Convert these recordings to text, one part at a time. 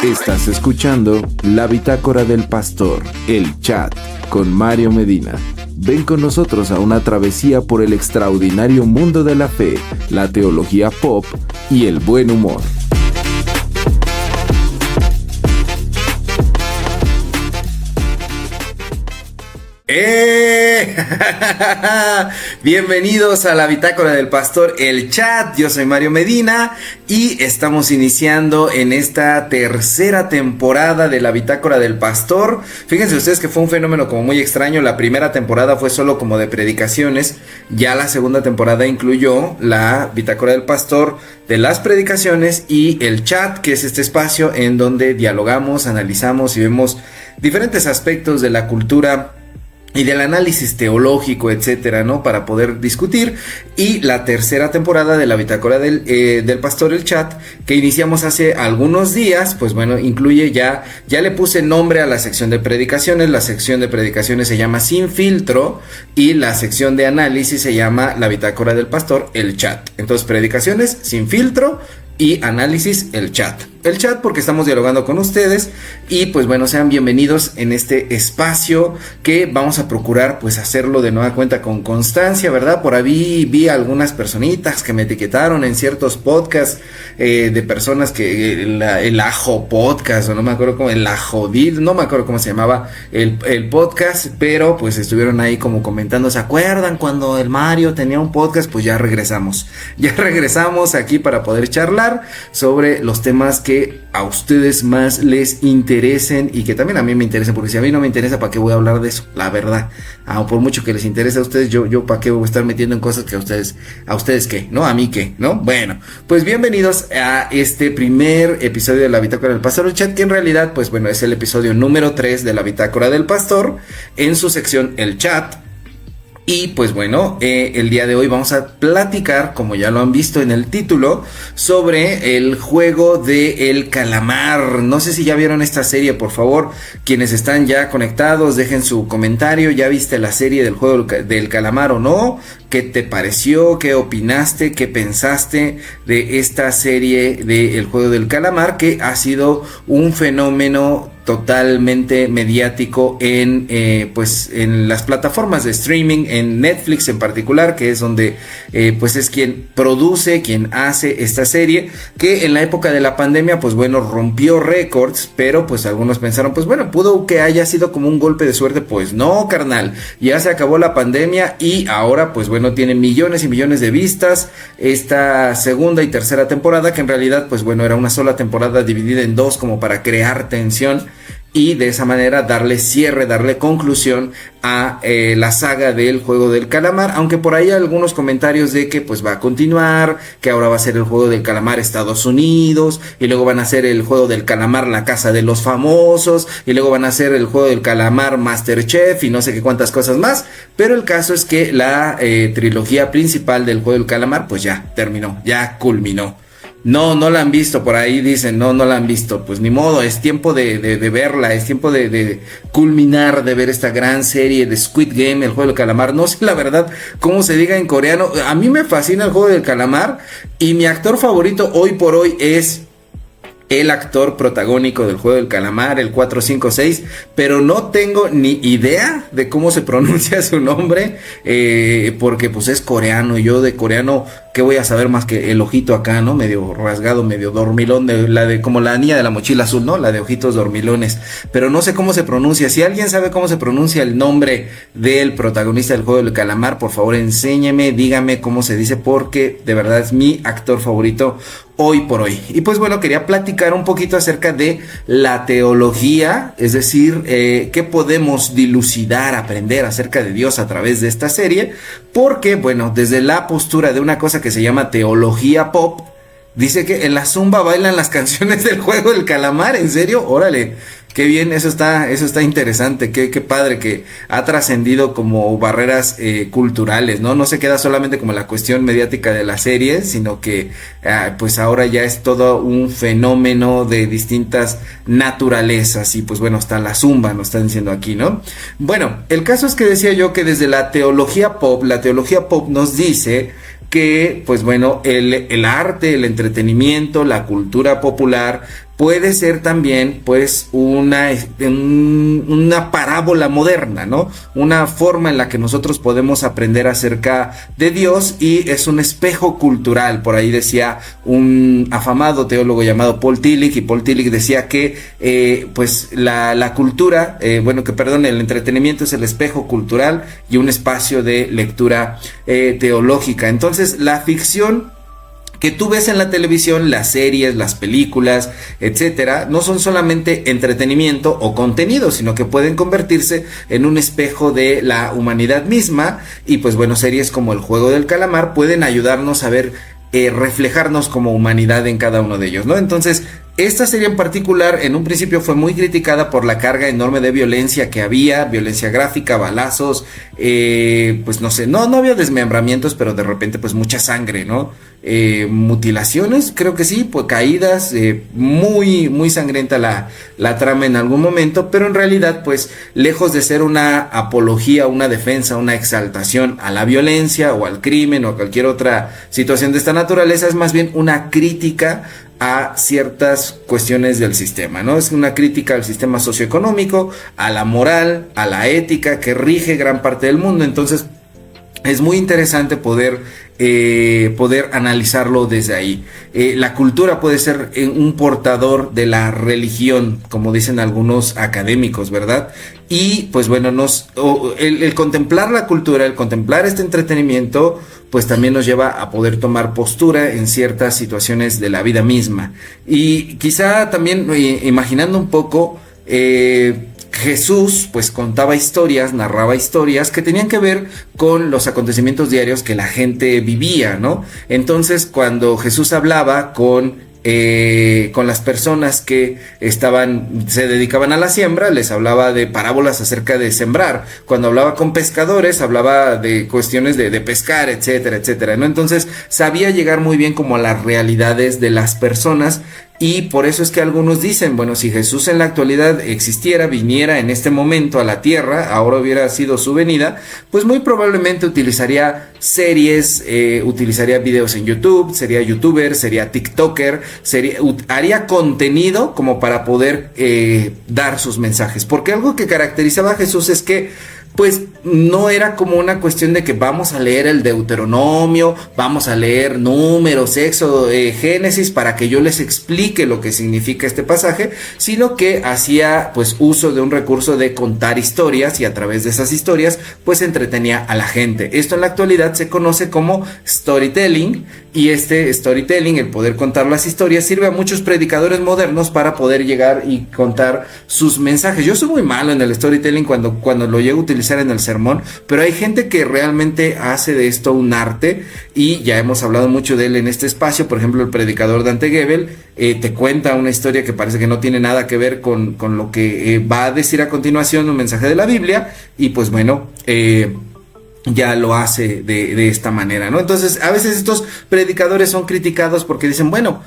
Estás escuchando La Bitácora del Pastor, el chat, con Mario Medina. Ven con nosotros a una travesía por el extraordinario mundo de la fe, la teología pop y el buen humor. Bienvenidos a la Bitácora del Pastor, el chat. Yo soy Mario Medina y estamos iniciando en esta tercera temporada de la Bitácora del Pastor. Fíjense ustedes que fue un fenómeno como muy extraño. La primera temporada fue solo como de predicaciones. Ya la segunda temporada incluyó la Bitácora del Pastor de las predicaciones y el chat, que es este espacio en donde dialogamos, analizamos y vemos diferentes aspectos de la cultura y del análisis teológico, etcétera, ¿no? Para poder discutir. Y la tercera temporada de la Bitácora del Pastor, el chat, que iniciamos hace algunos días, pues bueno, incluye ya le puse nombre a la sección de predicaciones. La sección de predicaciones se llama Sin Filtro y la sección de análisis se llama la Bitácora del Pastor, el chat. Entonces, predicaciones, Sin Filtro y análisis, el chat. El chat porque estamos dialogando con ustedes y pues bueno, sean bienvenidos en este espacio que vamos a procurar pues hacerlo de nueva cuenta con constancia, ¿verdad? Por ahí vi algunas personitas que me etiquetaron en ciertos podcasts de personas que el Ajo Podcast, o no me acuerdo cómo, el Ajodil, no me acuerdo cómo se llamaba el podcast, pero pues estuvieron ahí como comentando, ¿se acuerdan cuando el Mario tenía un podcast? Pues ya regresamos aquí para poder charlar sobre los temas que a ustedes más les interesen y que también a mí me interesen, porque si a mí no me interesa, ¿para qué voy a hablar de eso? La verdad, por mucho que les interese a ustedes, yo ¿para qué voy a estar metiendo en cosas que a ustedes qué, ¿no? A mí qué, ¿no? Bueno, pues bienvenidos a este primer episodio de la Bitácora del Pastor, el chat, que en realidad, pues bueno, es el episodio número 3 de la Bitácora del Pastor, en su sección el chat. Y pues bueno, el día de hoy vamos a platicar, como ya lo han visto en el título, sobre el juego de El Calamar. No sé si ya vieron esta serie, por favor, quienes están ya conectados, dejen su comentario. ¿Ya viste la serie del juego del Calamar o no? ¿Qué te pareció? ¿Qué opinaste? ¿Qué pensaste de esta serie de El Juego del Calamar? Que ha sido un fenómeno totalmente mediático en las plataformas de streaming, en Netflix en particular, que es donde pues es quien produce, quien hace esta serie, que en la época de la pandemia pues bueno rompió récords, pero pues algunos pensaron pues bueno, pudo que haya sido como un golpe de suerte. Pues no, carnal, ya se acabó la pandemia y ahora pues bueno tiene millones y millones de vistas esta segunda y tercera temporada, que en realidad pues bueno era una sola temporada dividida en dos como para crear tensión y de esa manera darle cierre, darle conclusión a la saga del Juego del Calamar, aunque por ahí hay algunos comentarios de que pues va a continuar, que ahora va a ser el Juego del Calamar Estados Unidos, y luego van a hacer el Juego del Calamar La Casa de los Famosos, y luego van a hacer el Juego del Calamar Masterchef y no sé qué cuántas cosas más, pero el caso es que la trilogía principal del Juego del Calamar pues ya terminó, ya culminó. No la han visto, por ahí dicen, no la han visto, pues ni modo, es tiempo de verla, es tiempo de culminar, de ver esta gran serie de Squid Game, el Juego del Calamar. No sé la verdad cómo se diga en coreano, a mí me fascina el Juego del Calamar y mi actor favorito hoy por hoy es el actor protagónico del Juego del Calamar, el 456, pero no tengo ni idea de cómo se pronuncia su nombre, porque pues es coreano, y yo de coreano, ¿qué voy a saber más que el ojito acá, ¿no? Medio rasgado, medio dormilón, como la niña de la mochila azul, ¿no? La de ojitos dormilones, pero no sé cómo se pronuncia. Si alguien sabe cómo se pronuncia el nombre del protagonista del Juego del Calamar, por favor enséñeme, dígame cómo se dice, porque de verdad es mi actor favorito hoy por hoy. Y pues bueno, quería platicar un poquito acerca de la teología, es decir, qué podemos dilucidar, aprender acerca de Dios a través de esta serie, porque bueno, desde la postura de una cosa que se llama teología pop, dice que en la zumba bailan las canciones del Juego del Calamar. ¿En serio? Órale, qué bien, eso está interesante, qué padre que ha trascendido como barreras culturales, ¿no? No se queda solamente como la cuestión mediática de la serie, sino que pues ahora ya es todo un fenómeno de distintas naturalezas, y pues bueno, hasta la zumba nos están diciendo aquí, ¿no? Bueno, el caso es que decía yo que desde la teología pop nos dice que, pues bueno, el arte, el entretenimiento, la cultura popular puede ser también pues una parábola moderna, ¿no? Una forma en la que nosotros podemos aprender acerca de Dios, y es un espejo cultural. Por ahí decía un afamado teólogo llamado Paul Tillich, y Paul Tillich decía que pues la cultura, el entretenimiento es el espejo cultural y un espacio de lectura teológica. Entonces, la ficción que tú ves en la televisión, las series, las películas, etcétera, no son solamente entretenimiento o contenido, sino que pueden convertirse en un espejo de la humanidad misma. Y pues bueno, series como El Juego del Calamar pueden ayudarnos a ver, reflejarnos como humanidad en cada uno de ellos, ¿no? Entonces, esta serie en particular en un principio fue muy criticada por la carga enorme de violencia que había, violencia gráfica, balazos, pues no sé, no había desmembramientos, pero de repente pues mucha sangre, ¿no? Mutilaciones, creo que sí, pues caídas, muy sangrienta la trama en algún momento, pero en realidad pues lejos de ser una apología, una defensa, una exaltación a la violencia o al crimen o a cualquier otra situación de esta naturaleza, es más bien una crítica a ciertas cuestiones del sistema, ¿no? Es una crítica al sistema socioeconómico, a la moral, a la ética que rige gran parte del mundo. Entonces, es muy interesante poder analizarlo desde ahí. La cultura puede ser un portador de la religión, como dicen algunos académicos, ¿verdad? Y pues bueno, el contemplar la cultura, el contemplar este entretenimiento, pues también nos lleva a poder tomar postura en ciertas situaciones de la vida misma. Y quizá también imaginando un poco, Jesús pues contaba historias, narraba historias que tenían que ver con los acontecimientos diarios que la gente vivía, ¿no? Entonces, cuando Jesús hablaba con las personas que se dedicaban a la siembra, les hablaba de parábolas acerca de sembrar. Cuando hablaba con pescadores, hablaba de cuestiones de pescar, etcétera, etcétera, ¿no? Entonces, sabía llegar muy bien como a las realidades de las personas. Y por eso es que algunos dicen, bueno, si Jesús en la actualidad existiera, viniera en este momento a la tierra, ahora hubiera sido su venida, pues muy probablemente utilizaría series, utilizaría videos en YouTube, sería youtuber, sería tiktoker, haría contenido como para poder dar sus mensajes. Porque algo que caracterizaba a Jesús es que pues no era como una cuestión de que vamos a leer el Deuteronomio, vamos a leer Números, Éxodo, Génesis para que yo les explique lo que significa este pasaje, sino que hacía pues uso de un recurso de contar historias, y a través de esas historias pues entretenía a la gente. Esto en la actualidad se conoce como storytelling, y este storytelling, el poder contar las historias, sirve a muchos predicadores modernos para poder llegar y contar sus mensajes. Yo soy muy malo en el storytelling cuando lo llego a utilizar en el sermón, pero hay gente que realmente hace de esto un arte, y ya hemos hablado mucho de él en este espacio. Por ejemplo, el predicador Dante Gebel te cuenta una historia que parece que no tiene nada que ver con lo que va a decir a continuación, un mensaje de la Biblia, y pues bueno, ya lo hace de esta manera, ¿no? Entonces, a veces estos predicadores son criticados porque dicen, bueno,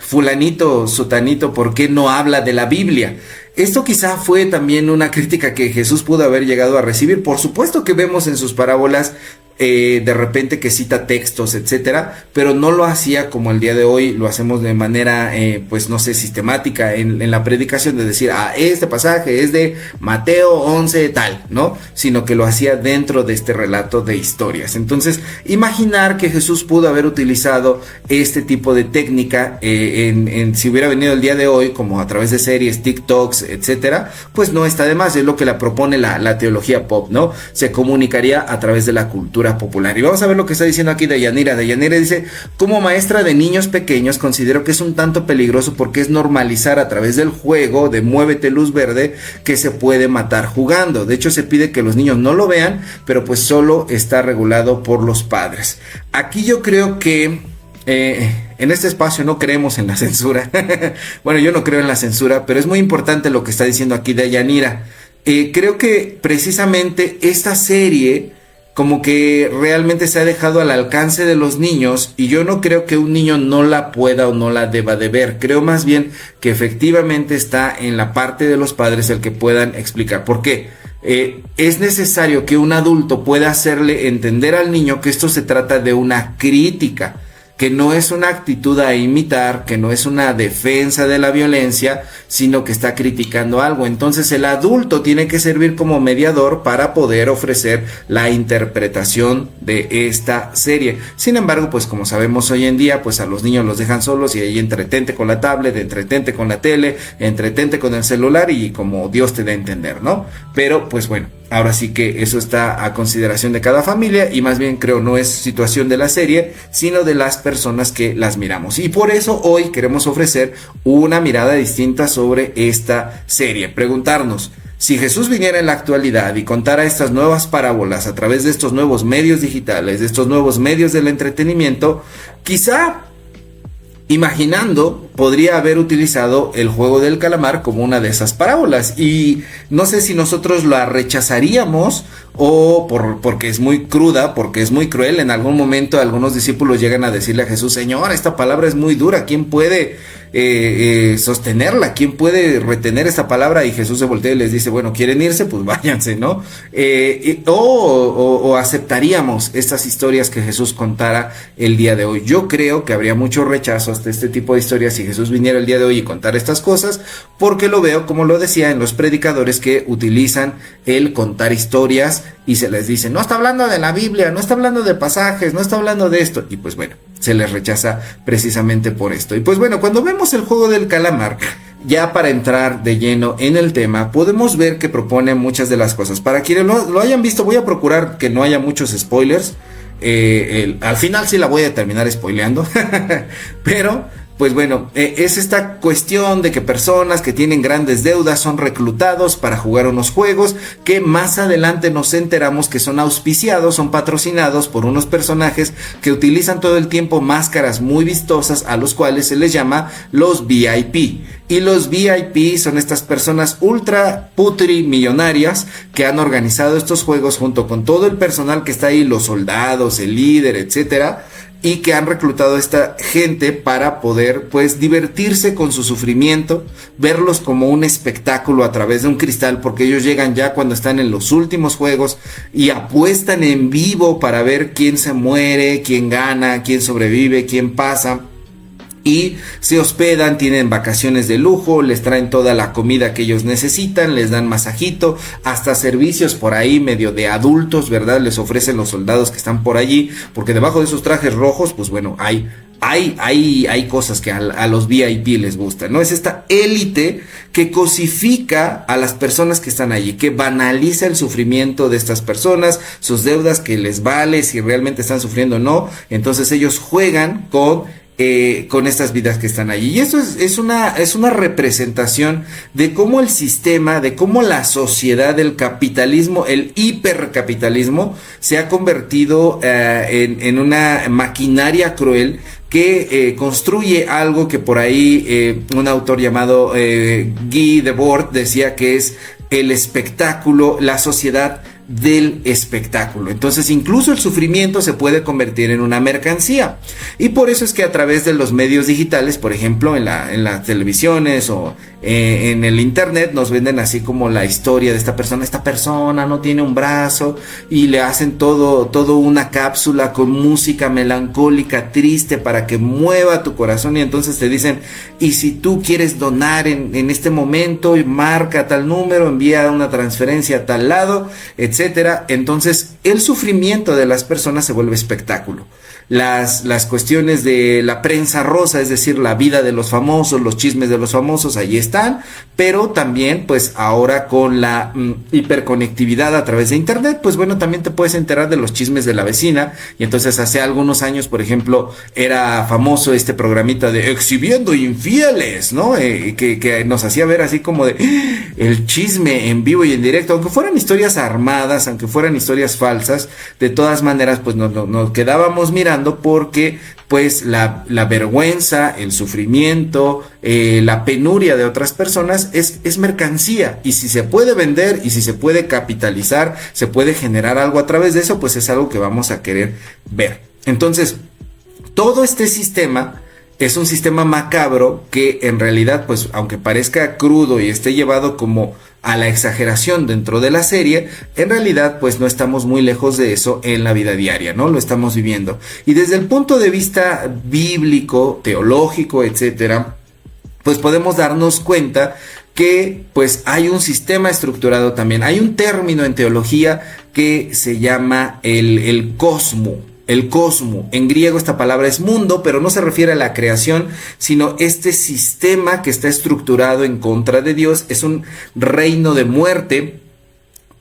fulanito, sutanito, ¿por qué no habla de la Biblia? Esto quizá fue también una crítica que Jesús pudo haber llegado a recibir. Por supuesto que vemos en sus parábolas de repente que cita textos, etcétera, pero no lo hacía como el día de hoy lo hacemos de manera, pues no sé, sistemática en la predicación, de decir, este pasaje es de Mateo 11 tal, ¿no? Sino que lo hacía dentro de este relato de historias. Entonces, imaginar que Jesús pudo haber utilizado este tipo de técnica si hubiera venido el día de hoy, como a través de series, TikToks, etcétera, pues no está de más. Es lo que la propone la teología pop, ¿no? Se comunicaría a través de la cultura popular. Y vamos a ver lo que está diciendo aquí Deyanira. Deyanira dice: como maestra de niños pequeños considero que es un tanto peligroso porque es normalizar a través del juego de muévete luz verde que se puede matar jugando. De hecho, se pide que los niños no lo vean, pero pues solo está regulado por los padres. Aquí yo creo que en este espacio no creemos en la censura. Bueno, yo no creo en la censura, pero es muy importante lo que está diciendo aquí Deyanira. Creo que precisamente esta serie como que realmente se ha dejado al alcance de los niños, y yo no creo que un niño no la pueda o no la deba de ver. Creo más bien que efectivamente está en la parte de los padres el que puedan explicar. ¿Por qué? es necesario que un adulto pueda hacerle entender al niño que esto se trata de una crítica, que no es una actitud a imitar, que no es una defensa de la violencia, sino que está criticando algo. Entonces el adulto tiene que servir como mediador para poder ofrecer la interpretación de esta serie. Sin embargo, pues como sabemos hoy en día, pues a los niños los dejan solos y ahí entretente con la tablet, entretente con la tele, entretente con el celular y como Dios te dé a entender, ¿no? Pero pues bueno, ahora sí que eso está a consideración de cada familia y más bien creo no es situación de la serie, sino de las personas que las miramos. Y por eso hoy queremos ofrecer una mirada distinta sobre esta serie. Preguntarnos, si Jesús viniera en la actualidad y contara estas nuevas parábolas a través de estos nuevos medios digitales, de estos nuevos medios del entretenimiento, quizá imaginando, podría haber utilizado el juego del calamar como una de esas parábolas y no sé si nosotros la rechazaríamos o porque es muy cruda, porque es muy cruel. En algún momento algunos discípulos llegan a decirle a Jesús: Señor, esta palabra es muy dura, ¿quién puede sostenerla? ¿Quién puede retener esta palabra? Y Jesús se voltea y les dice: bueno, ¿quieren irse? Pues váyanse, ¿no? O aceptaríamos estas historias que Jesús contara el día de hoy. Yo creo que habría mucho rechazo hasta este tipo de historias si Jesús viniera el día de hoy y contara estas cosas, porque lo veo, como lo decía, en los predicadores que utilizan el contar historias y se les dice: no está hablando de la Biblia, no está hablando de pasajes, no está hablando de esto, y pues bueno, se les rechaza precisamente por esto. Y pues bueno, cuando vemos el juego del calamar, ya para entrar de lleno en el tema, podemos ver que propone muchas de las cosas. Para quienes lo hayan visto, voy a procurar que no haya muchos spoilers. Al final sí la voy a terminar spoileando, pero pues bueno, es esta cuestión de que personas que tienen grandes deudas son reclutados para jugar unos juegos que más adelante nos enteramos que son auspiciados, son patrocinados por unos personajes que utilizan todo el tiempo máscaras muy vistosas a los cuales se les llama los VIP. Y los VIP son estas personas ultra putri millonarias que han organizado estos juegos junto con todo el personal que está ahí, los soldados, el líder, etcétera, y que han reclutado a esta gente para poder pues divertirse con su sufrimiento, verlos como un espectáculo a través de un cristal, porque ellos llegan ya cuando están en los últimos juegos y apuestan en vivo para ver quién se muere, quién gana, quién sobrevive, quién pasa. Y se hospedan, tienen vacaciones de lujo, les traen toda la comida que ellos necesitan, les dan masajito, hasta servicios por ahí medio de adultos, ¿verdad? Les ofrecen los soldados que están por allí, porque debajo de esos trajes rojos, pues bueno, hay cosas que a los VIP les gustan, ¿no? Es esta élite que cosifica a las personas que están allí, que banaliza el sufrimiento de estas personas, sus deudas, que les vale si realmente están sufriendo o no. Entonces ellos juegan con estas vidas que están allí. Y eso es una representación de cómo el sistema, de cómo la sociedad, el capitalismo, el hipercapitalismo se ha convertido en una maquinaria cruel que construye algo que por ahí un autor llamado Guy Debord decía que es el espectáculo, la sociedad del espectáculo. Entonces incluso el sufrimiento se puede convertir en una mercancía, y por eso es que a través de los medios digitales, por ejemplo en las televisiones o en el internet, nos venden así como la historia de esta persona no tiene un brazo y le hacen todo una cápsula con música melancólica triste para que mueva tu corazón, y entonces te dicen: y si tú quieres donar en este momento, marca tal número, envía una transferencia a tal lado, etcétera. Entonces el sufrimiento de las personas se vuelve espectáculo. Las cuestiones de la prensa rosa, es decir, la vida de los famosos, los chismes de los famosos, allí están, pero también pues ahora con la hiperconectividad a través de internet, pues bueno, también te puedes enterar de los chismes de la vecina. Y entonces hace algunos años, por ejemplo, era famoso este programita de Exhibiendo Infieles, ¿no? Que nos hacía ver así como de el chisme en vivo y en directo, aunque fueran historias armadas, aunque fueran historias falsas, de todas maneras pues nos quedábamos mirando, porque pues la vergüenza, el sufrimiento, la penuria de otras personas es mercancía, y si se puede vender y si se puede capitalizar, se puede generar algo a través de eso, pues es algo que vamos a querer ver. Entonces todo este sistema es un sistema macabro que en realidad, pues aunque parezca crudo y esté llevado como a la exageración dentro de la serie, en realidad pues no estamos muy lejos de eso en la vida diaria, ¿no? Lo estamos viviendo. Y desde el punto de vista bíblico, teológico, etcétera, pues podemos darnos cuenta que pues hay un sistema estructurado también. Hay un término en teología que se llama el cosmo. El cosmo, en griego esta palabra es mundo, pero no se refiere a la creación, sino este sistema que está estructurado en contra de Dios. Es un reino de muerte.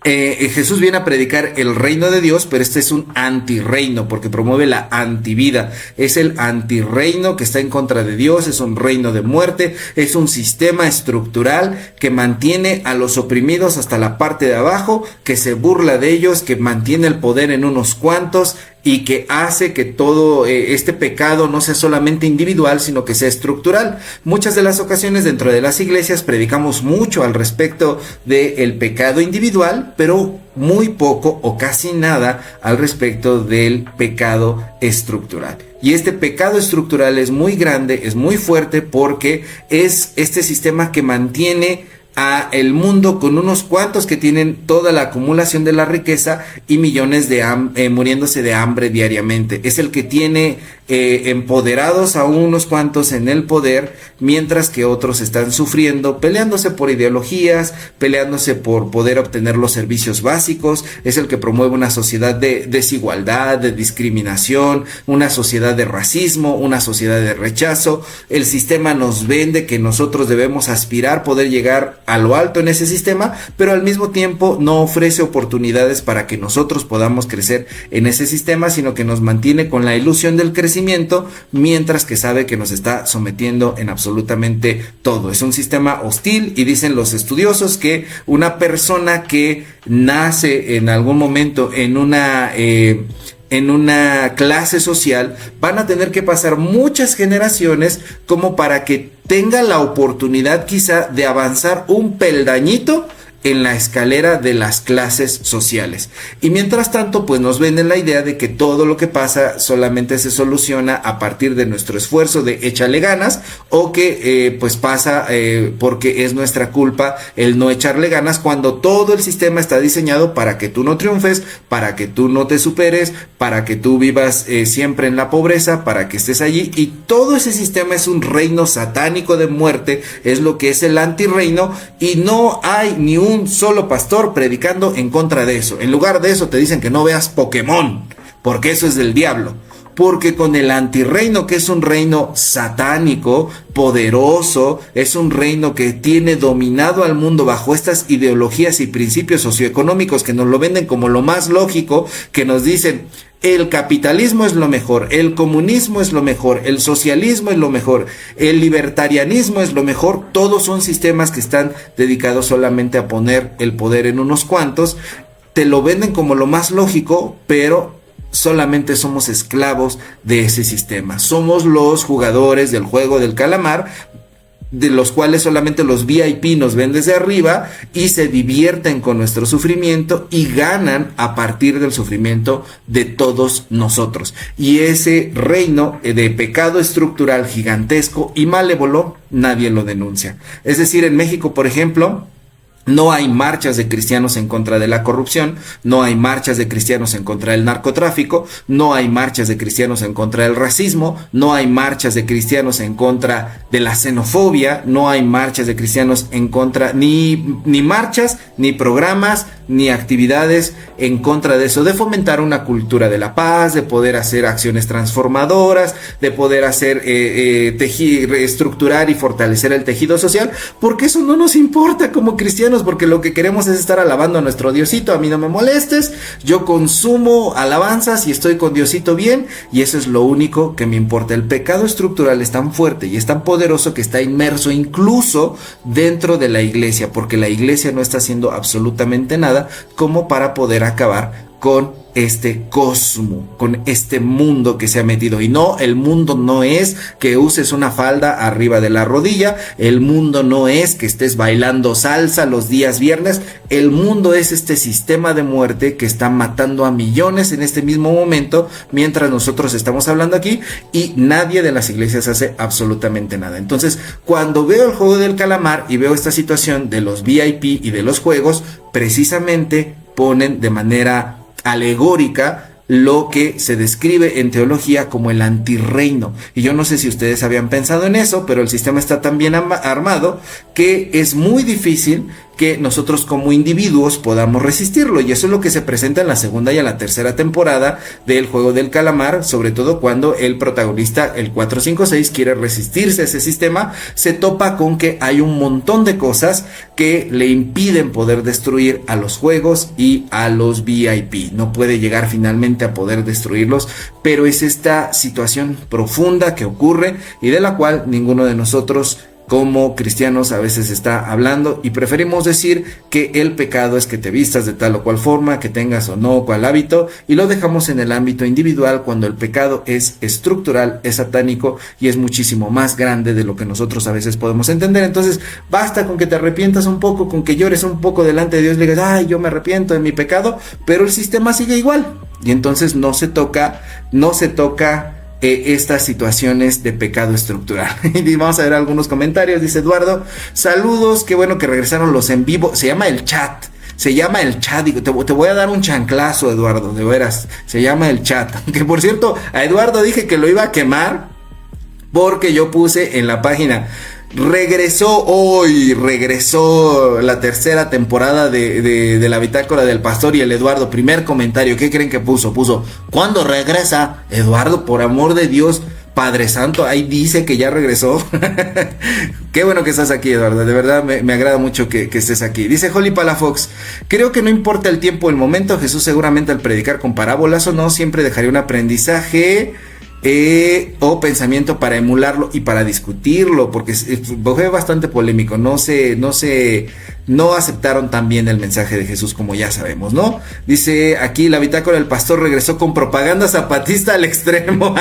Jesús viene a predicar el reino de Dios, pero este es un antirreino porque promueve la antivida. Es el antirreino que está en contra de Dios, es un reino de muerte, es un sistema estructural que mantiene a los oprimidos hasta la parte de abajo, que se burla de ellos, que mantiene el poder en unos cuantos y que hace que todo este pecado no sea solamente individual, sino que sea estructural. Muchas de las ocasiones dentro de las iglesias predicamos mucho al respecto del pecado individual, pero muy poco o casi nada al respecto del pecado estructural. Y este pecado estructural es muy grande, es muy fuerte, porque es este sistema que mantiene a el mundo con unos cuantos que tienen toda la acumulación de la riqueza y millones de muriéndose de hambre diariamente. Es el que tiene empoderados a unos cuantos en el poder, mientras que otros están sufriendo, peleándose por ideologías, peleándose por poder obtener los servicios básicos. Es el que promueve una sociedad de desigualdad, de discriminación, una sociedad de racismo, una sociedad de rechazo. El sistema nos vende que nosotros debemos aspirar poder llegar a lo alto en ese sistema, pero al mismo tiempo no ofrece oportunidades para que nosotros podamos crecer en ese sistema, sino que nos mantiene con la ilusión del crecimiento, mientras que sabe que nos está sometiendo en absolutamente todo. Es un sistema hostil, y dicen los estudiosos que una persona que nace en algún momento en una clase social, van a tener que pasar muchas generaciones como para que tenga la oportunidad quizá de avanzar un peldañito en la escalera de las clases sociales. Y mientras tanto, pues nos venden la idea de que todo lo que pasa solamente se soluciona a partir de nuestro esfuerzo de échale ganas, o que pues pasa porque es nuestra culpa el no echarle ganas, cuando todo el sistema está diseñado para que tú no triunfes, para que tú no te superes, para que tú vivas siempre en la pobreza, para que estés allí. Y todo ese sistema es un reino satánico de muerte, es lo que es el antirreino, y no hay ni un solo pastor predicando en contra de eso. En lugar de eso te dicen que no veas Pokémon, porque eso es del diablo. Porque con el antirreino, que es un reino satánico, poderoso, es un reino que tiene dominado al mundo bajo estas ideologías y principios socioeconómicos que nos lo venden como lo más lógico, que nos dicen: el capitalismo es lo mejor, el comunismo es lo mejor, el socialismo es lo mejor, el libertarianismo es lo mejor. Todos son sistemas que están dedicados solamente a poner el poder en unos cuantos. Te lo venden como lo más lógico, pero solamente somos esclavos de ese sistema. Somos los jugadores del juego del calamar, de los cuales solamente los VIP nos ven desde arriba y se divierten con nuestro sufrimiento y ganan a partir del sufrimiento de todos nosotros. Y ese reino de pecado estructural gigantesco y malévolo, nadie lo denuncia. Es decir, en México, por ejemplo, no hay marchas de cristianos en contra de la corrupción, no hay marchas de cristianos en contra del narcotráfico, no hay marchas de cristianos en contra del racismo, no hay marchas de cristianos en contra de la xenofobia, no hay marchas de cristianos en contra, ni marchas, ni programas, ni actividades en contra de eso, de fomentar una cultura de la paz, de poder hacer acciones transformadoras, de poder hacer estructurar y fortalecer el tejido social, porque eso no nos importa como cristianos, porque lo que queremos es estar alabando a nuestro Diosito. A mí no me molestes, yo consumo alabanzas y estoy con Diosito bien, y eso es lo único que me importa. El pecado estructural es tan fuerte y es tan poderoso que está inmerso incluso dentro de la iglesia, porque la iglesia no está haciendo absolutamente nada como para poder acabar con este cosmo, con este mundo que se ha metido. Y no, el mundo no es que uses una falda arriba de la rodilla, el mundo no es que estés bailando salsa los días viernes, el mundo es este sistema de muerte que está matando a millones en este mismo momento, mientras nosotros estamos hablando aquí, y nadie de las iglesias hace absolutamente nada. Entonces, cuando veo el juego del calamar y veo esta situación de los VIP y de los juegos, precisamente ponen de manera alegórica lo que se describe en teología como el antirreino. Y yo no sé si ustedes habían pensado en eso, pero el sistema está tan bien armado que es muy difícil que nosotros como individuos podamos resistirlo, y eso es lo que se presenta en la segunda y en la tercera temporada del juego del calamar, sobre todo cuando el protagonista, el 456, quiere resistirse a ese sistema, se topa con que hay un montón de cosas que le impiden poder destruir a los juegos y a los VIP, no puede llegar finalmente a poder destruirlos, pero es esta situación profunda que ocurre y de la cual ninguno de nosotros como cristianos a veces está hablando, y preferimos decir que el pecado es que te vistas de tal o cual forma, que tengas o no cual hábito, y lo dejamos en el ámbito individual cuando el pecado es estructural, es satánico y es muchísimo más grande de lo que nosotros a veces podemos entender. Entonces basta con que te arrepientas un poco, con que llores un poco delante de Dios, le digas, ay, yo me arrepiento de mi pecado, pero el sistema sigue igual, y entonces no se toca estas situaciones de pecado estructural. Y vamos a ver algunos comentarios. Dice Eduardo, saludos, qué bueno que regresaron los en vivo. Se llama el chat, digo, te voy a dar un chanclazo, Eduardo, de veras, se llama el chat. Que por cierto, a Eduardo dije que lo iba a quemar porque yo puse en la página, regresó la tercera temporada de la Bitácora del Pastor, y el Eduardo, primer comentario, ¿qué creen que puso? ¿Cuándo regresa? Eduardo, por amor de Dios, Padre Santo, ahí dice que ya regresó. Qué bueno que estás aquí, Eduardo, de verdad me agrada mucho que estés aquí. Dice Holly Palafox, creo que no importa el tiempo o el momento, Jesús seguramente al predicar con parábolas o no, siempre dejaría un aprendizaje o pensamiento para emularlo y para discutirlo, porque fue bastante polémico, no aceptaron tan bien el mensaje de Jesús, como ya sabemos, ¿no? Dice aquí, la Bitácora del Pastor regresó con propaganda zapatista al extremo.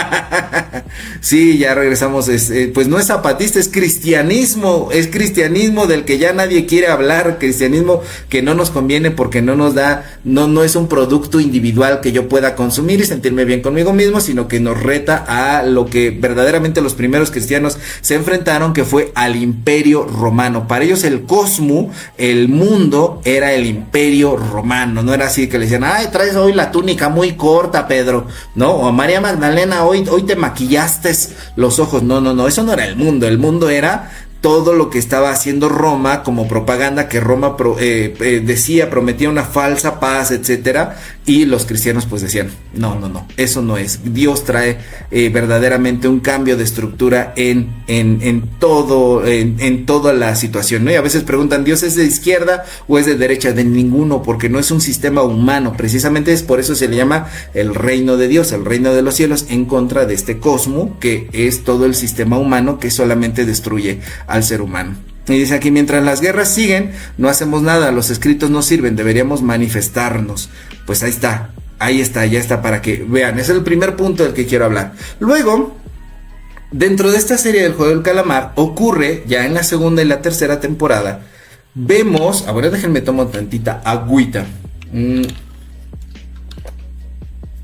Sí, ya regresamos, pues no es zapatista, es cristianismo del que ya nadie quiere hablar, cristianismo que no nos conviene porque no nos da, no es un producto individual que yo pueda consumir y sentirme bien conmigo mismo, sino que nos reta a lo que verdaderamente los primeros cristianos se enfrentaron, que fue al imperio romano. Para ellos el cosmo, el mundo, era el imperio romano. No era así que le decían, ay, traes hoy la túnica muy corta, Pedro, ¿no? O María Magdalena, hoy te maquillaste los ojos. No, eso no era el mundo era todo lo que estaba haciendo Roma como propaganda, que Roma prometía una falsa paz, etcétera, y los cristianos pues decían, no, eso no es. Dios trae verdaderamente un cambio de estructura en toda la situación, ¿no? Y a veces preguntan, ¿Dios es de izquierda o es de derecha? De ninguno, porque no es un sistema humano, precisamente es por eso se le llama el reino de Dios, el reino de los cielos, en contra de este cosmo, que es todo el sistema humano que solamente destruye al ser humano. Y dice aquí, mientras las guerras siguen, no hacemos nada, los escritos no sirven, deberíamos manifestarnos. Pues ahí está, ya está, para que vean, ese es el primer punto del que quiero hablar. Luego, dentro de esta serie del juego del calamar, ocurre, ya en la segunda y la tercera temporada, vemos, ahora déjenme tomar tantita agüita,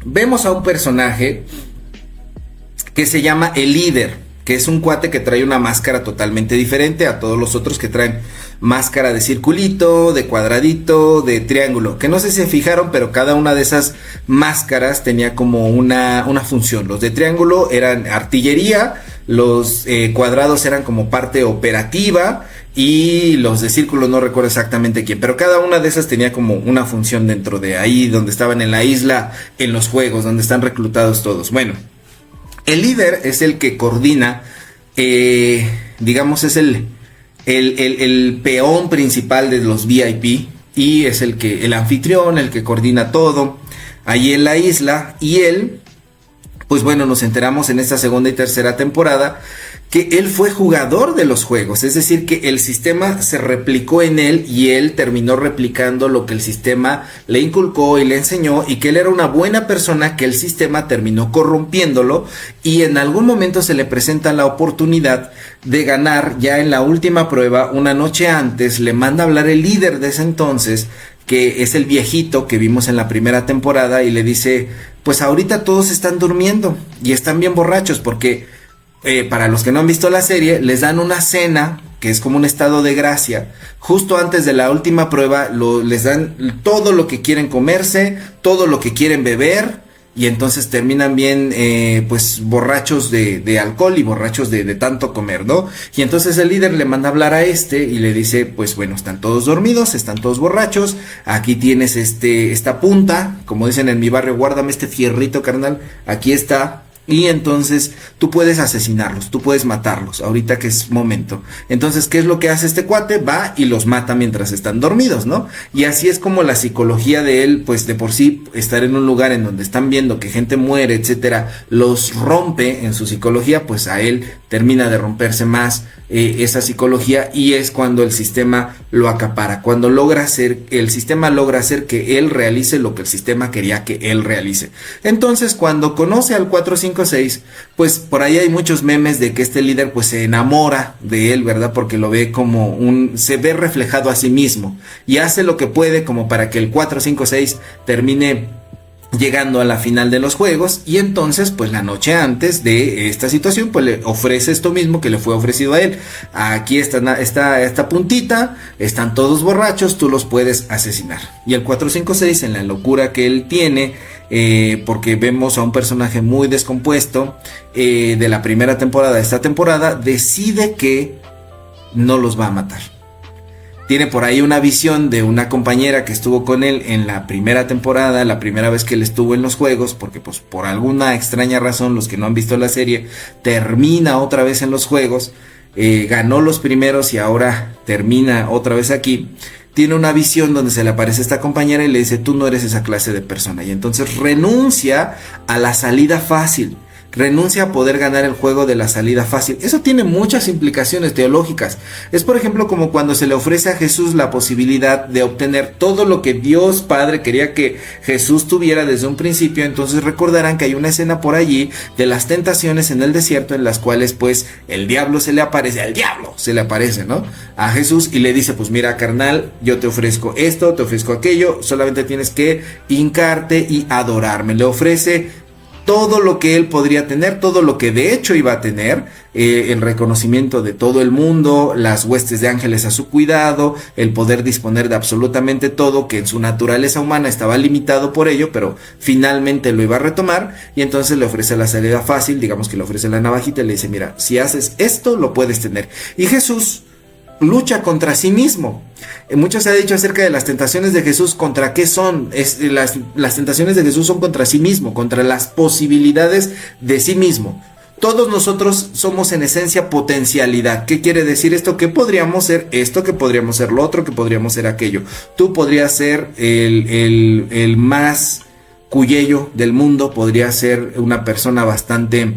vemos a un personaje que se llama el líder, que es un cuate que trae una máscara totalmente diferente a todos los otros que traen máscara de circulito, de cuadradito, de triángulo, que no sé si se fijaron, pero cada una de esas máscaras tenía como una función. Los de triángulo eran artillería, los cuadrados eran como parte operativa, y los de círculo no recuerdo exactamente quién, pero cada una de esas tenía como una función dentro de ahí, donde estaban en la isla, en los juegos, donde están reclutados todos. Bueno, el líder es el que coordina, digamos, es el peón principal de los VIP, y es el anfitrión, el que coordina todo ahí en la isla. Y él, pues bueno, nos enteramos en esta segunda y tercera temporada que él fue jugador de los juegos, es decir, que el sistema se replicó en él y él terminó replicando lo que el sistema le inculcó y le enseñó, y que él era una buena persona, que el sistema terminó corrompiéndolo, y en algún momento se le presenta la oportunidad de ganar ya en la última prueba. Una noche antes le manda a hablar el líder de ese entonces, que es el viejito que vimos en la primera temporada, y le dice, pues ahorita todos están durmiendo y están bien borrachos porque para los que no han visto la serie, les dan una cena que es como un estado de gracia. Justo antes de la última prueba les dan todo lo que quieren comerse, todo lo que quieren beber, y entonces terminan bien pues borrachos de alcohol y borrachos de tanto comer, ¿no? Y entonces el líder le manda a hablar a y le dice, pues bueno, están todos dormidos, están todos borrachos, aquí tienes esta punta, como dicen en mi barrio, guárdame este fierrito, carnal, aquí está. Y entonces tú puedes asesinarlos, tú puedes matarlos, ahorita que es momento. Entonces, ¿qué es lo que hace este cuate? Va y los mata mientras están dormidos, ¿no? Y así es como la psicología de él, pues de por sí, estar en un lugar en donde están viendo que gente muere, etcétera, los rompe en su psicología, pues a él termina de romperse más esa psicología, y es cuando el sistema lo acapara, cuando el sistema logra hacer que él realice lo que el sistema quería que él realice. Entonces, cuando conoce al 456, pues por ahí hay muchos memes de que este líder pues se enamora de él, ¿verdad? Porque lo ve como se ve reflejado a sí mismo y hace lo que puede como para que el 456 termine llegando a la final de los juegos. Y entonces pues la noche antes de esta situación pues le ofrece esto mismo que le fue ofrecido a él. Aquí está esta puntita, están todos borrachos, tú los puedes asesinar. Y el 456, en la locura que él tiene, porque vemos a un personaje muy descompuesto de la primera temporada, esta temporada, decide que no los va a matar. Tiene por ahí una visión de una compañera que estuvo con él en la primera temporada, la primera vez que él estuvo en los juegos, porque pues por alguna extraña razón, los que no han visto la serie, termina otra vez en los juegos, ganó los primeros y ahora termina otra vez aquí. Tiene una visión donde se le aparece esta compañera y le dice, tú no eres esa clase de persona, y entonces renuncia a la salida fácil. Renuncia a poder ganar el juego de la salida fácil. Eso tiene muchas implicaciones teológicas. Es por ejemplo como cuando se le ofrece a Jesús la posibilidad de obtener todo lo que Dios Padre quería que Jesús tuviera desde un principio. Entonces recordarán que hay una escena por allí de las tentaciones en el desierto, en las cuales pues el diablo se le aparece, ¿no? A Jesús, y le dice, pues mira, carnal, yo te ofrezco esto, te ofrezco aquello, solamente tienes que hincarte y adorarme. Le ofrece todo lo que él podría tener, todo lo que de hecho iba a tener, el reconocimiento de todo el mundo, las huestes de ángeles a su cuidado, el poder disponer de absolutamente todo, que en su naturaleza humana estaba limitado por ello, pero finalmente lo iba a retomar. Y entonces le ofrece la salida fácil, digamos que le ofrece la navajita y le dice, mira, si haces esto, lo puedes tener. Y Jesús lucha contra sí mismo. Mucho se ha dicho acerca de las tentaciones de Jesús. ¿Contra qué son? Las tentaciones de Jesús son contra sí mismo, contra las posibilidades de sí mismo. Todos nosotros somos en esencia potencialidad. ¿Qué quiere decir esto? Que podríamos ser esto, que podríamos ser lo otro, que podríamos ser aquello. Tú podrías ser el más cuyello del mundo, podrías ser una persona bastante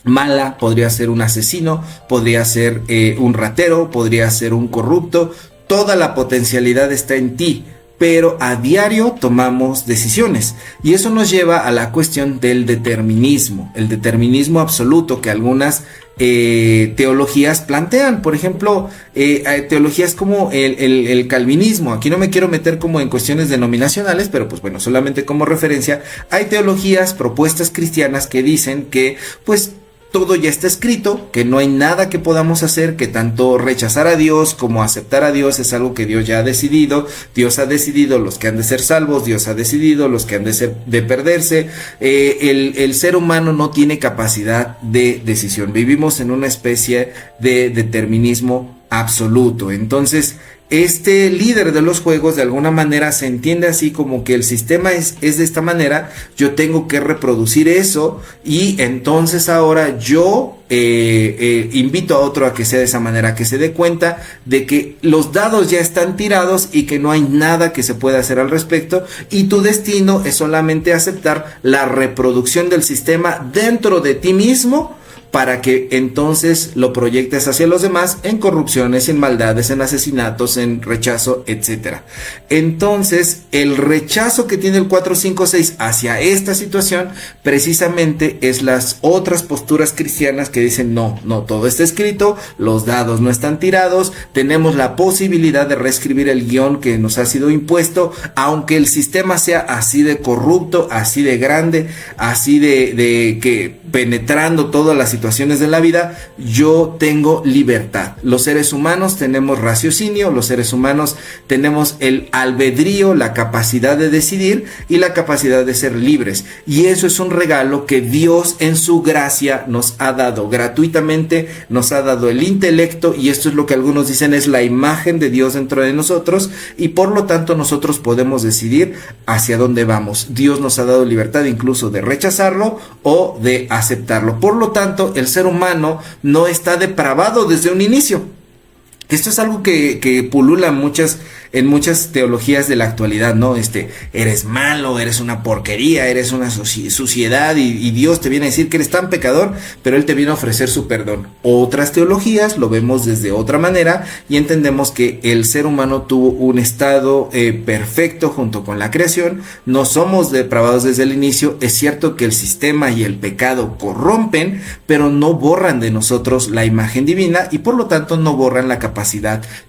mala, podría ser un asesino, podría ser un ratero, podría ser un corrupto. Toda la potencialidad está en ti, pero a diario tomamos decisiones, y eso nos lleva a la cuestión del determinismo, el determinismo absoluto que algunas teologías plantean. Por ejemplo, teologías como el calvinismo. Aquí no me quiero meter como en cuestiones denominacionales, pero pues bueno, solamente como referencia, hay teologías, propuestas cristianas que dicen que pues todo ya está escrito, que no hay nada que podamos hacer, que tanto rechazar a Dios como aceptar a Dios es algo que Dios ya ha decidido. Dios ha decidido los que han de ser salvos, Dios ha decidido los que han de perderse. El ser humano no tiene capacidad de decisión. Vivimos en una especie de determinismo absoluto. Entonces, este líder de los juegos de alguna manera se entiende así como que el sistema es de esta manera, yo tengo que reproducir eso, y entonces ahora yo invito a otro a que sea de esa manera, que se dé cuenta de que los dados ya están tirados y que no hay nada que se pueda hacer al respecto, y tu destino es solamente aceptar la reproducción del sistema dentro de ti mismo, para que entonces lo proyectes hacia los demás en corrupciones, en maldades, en asesinatos, en rechazo, etcétera. Entonces, el rechazo que tiene el 456 hacia esta situación precisamente es las otras posturas cristianas que dicen no, todo está escrito, los dados no están tirados, tenemos la posibilidad de reescribir el guión que nos ha sido impuesto, aunque el sistema sea así de corrupto, así de grande, así de que penetrando todas las situaciones de la vida, yo tengo libertad. Los seres humanos tenemos raciocinio, los seres humanos tenemos el albedrío, la capacidad de decidir y la capacidad de ser libres. Y eso es un regalo que Dios en su gracia nos ha dado gratuitamente, nos ha dado el intelecto, y esto es lo que algunos dicen es la imagen de Dios dentro de nosotros, y por lo tanto nosotros podemos decidir hacia dónde vamos. Dios nos ha dado libertad incluso de rechazarlo o de aceptarlo. Por lo tanto, el ser humano no está depravado desde un inicio. Esto es algo que pulula en muchas teologías de la actualidad, ¿no? Eres malo, eres una porquería, eres una suciedad, y Dios te viene a decir que eres tan pecador, pero Él te viene a ofrecer su perdón. Otras teologías lo vemos desde otra manera y entendemos que el ser humano tuvo un estado perfecto junto con la creación. No somos depravados desde el inicio. Es cierto que el sistema y el pecado corrompen, pero no borran de nosotros la imagen divina y por lo tanto no borran la capacidad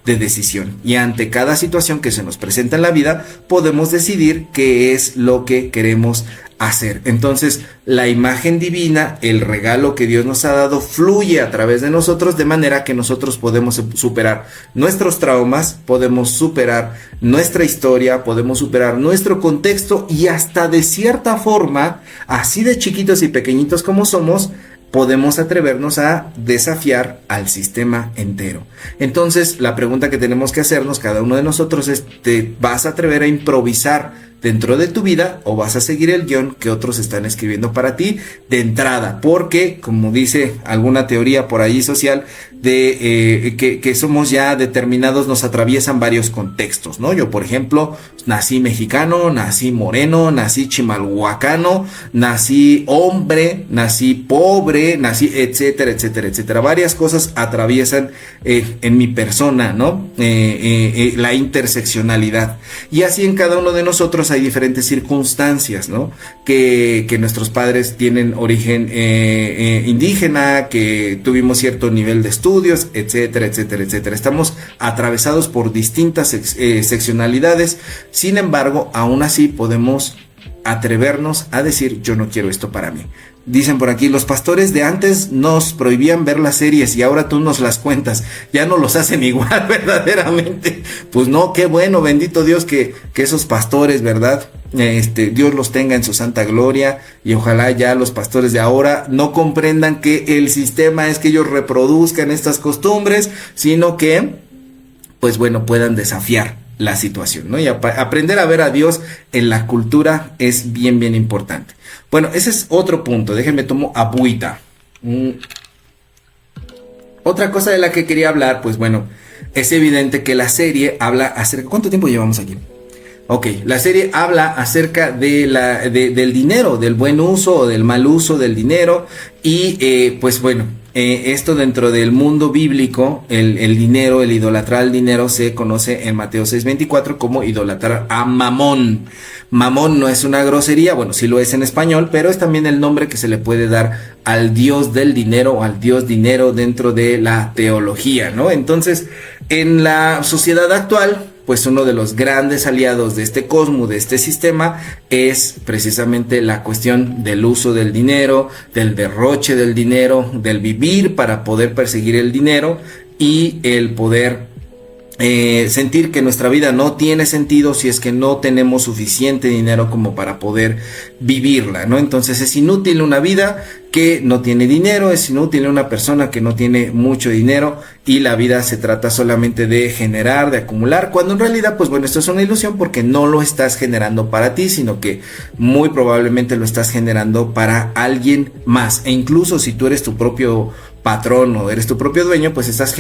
de decisión. Y ante cada situación que se nos presenta en la vida, podemos decidir qué es lo que queremos hacer. Entonces, la imagen divina, el regalo que Dios nos ha dado, fluye a través de nosotros, de manera que nosotros podemos superar nuestros traumas, podemos superar nuestra historia, podemos superar nuestro contexto y hasta de cierta forma, así de chiquitos y pequeñitos como somos, podemos atrevernos a desafiar al sistema entero. Entonces, la pregunta que tenemos que hacernos cada uno de nosotros es: ¿te vas a atrever a improvisar dentro de tu vida o vas a seguir el guión que otros están escribiendo para ti de entrada? Porque, como dice alguna teoría por ahí social, de que somos ya determinados, nos atraviesan varios contextos, ¿no? Yo, por ejemplo, nací mexicano, nací moreno, nací chimalhuacano, nací hombre, nací pobre, nací etcétera, etcétera, etcétera. Varias cosas atraviesan en mi persona, ¿no? La interseccionalidad. Y así en cada uno de nosotros hay diferentes circunstancias, ¿no? Que nuestros padres tienen origen indígena, que tuvimos cierto nivel de estudios, etcétera, etcétera, etcétera. Estamos atravesados por distintas seccionalidades. Sin embargo, aún así podemos atrevernos a decir: yo no quiero esto para mí. Dicen por aquí: los pastores de antes nos prohibían ver las series y ahora tú nos las cuentas, ya no los hacen igual verdaderamente. Pues no, qué bueno, bendito Dios que esos pastores, ¿verdad? Dios los tenga en su santa gloria, y ojalá ya los pastores de ahora no comprendan que el sistema es que ellos reproduzcan estas costumbres, sino que, pues bueno, puedan desafiar la situación, ¿no? Y aprender a ver a Dios en la cultura es bien, bien importante. Bueno, ese es otro punto. Déjenme tomo agüita. Otra cosa de la que quería hablar, pues bueno, es evidente que la serie habla acerca... ¿Cuánto tiempo llevamos aquí? Ok, la serie habla acerca del dinero, del buen uso o del mal uso del dinero. Y pues bueno, esto dentro del mundo bíblico, el dinero, el idolatrar al dinero, se conoce en Mateo 6:24 como idolatrar a Mamón. Mamón no es una grosería, bueno, sí lo es en español, pero es también el nombre que se le puede dar al dios del dinero o al dios dinero dentro de la teología, ¿no? Entonces, en la sociedad actual, pues uno de los grandes aliados de este cosmos, de este sistema, es precisamente la cuestión del uso del dinero, del derroche del dinero, del vivir para poder perseguir el dinero y el poder sentir que nuestra vida no tiene sentido si es que no tenemos suficiente dinero como para poder vivirla, ¿no? Entonces es inútil una vida que no tiene dinero, es inútil una persona que no tiene mucho dinero, y la vida se trata solamente de generar, de acumular, cuando en realidad, pues bueno, esto es una ilusión porque no lo estás generando para ti, sino que muy probablemente lo estás generando para alguien más. E incluso si tú eres tu propio patrón o eres tu propio dueño, pues estás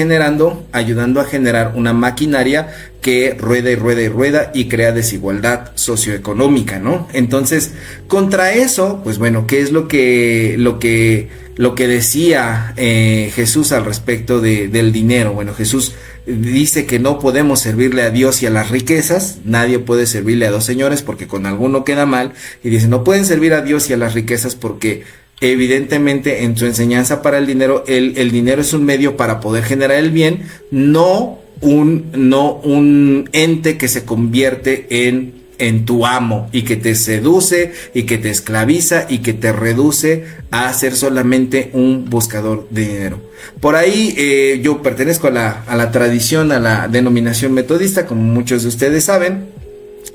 ayudando a generar una maquinaria que rueda y rueda y rueda y crea desigualdad socioeconómica, ¿no? Entonces, contra eso, pues bueno, ¿qué es lo que lo que decía Jesús al respecto del dinero. Bueno, Jesús dice que no podemos servirle a Dios y a las riquezas. Nadie puede servirle a dos señores porque con alguno queda mal. Y dice, no pueden servir a Dios y a las riquezas porque evidentemente en su enseñanza para el dinero, el dinero es un medio para poder generar el bien, no un ente que se convierte en tu amo y que te seduce y que te esclaviza y que te reduce a ser solamente un buscador de dinero. Por ahí yo pertenezco a la tradición, a la denominación metodista, como muchos de ustedes saben.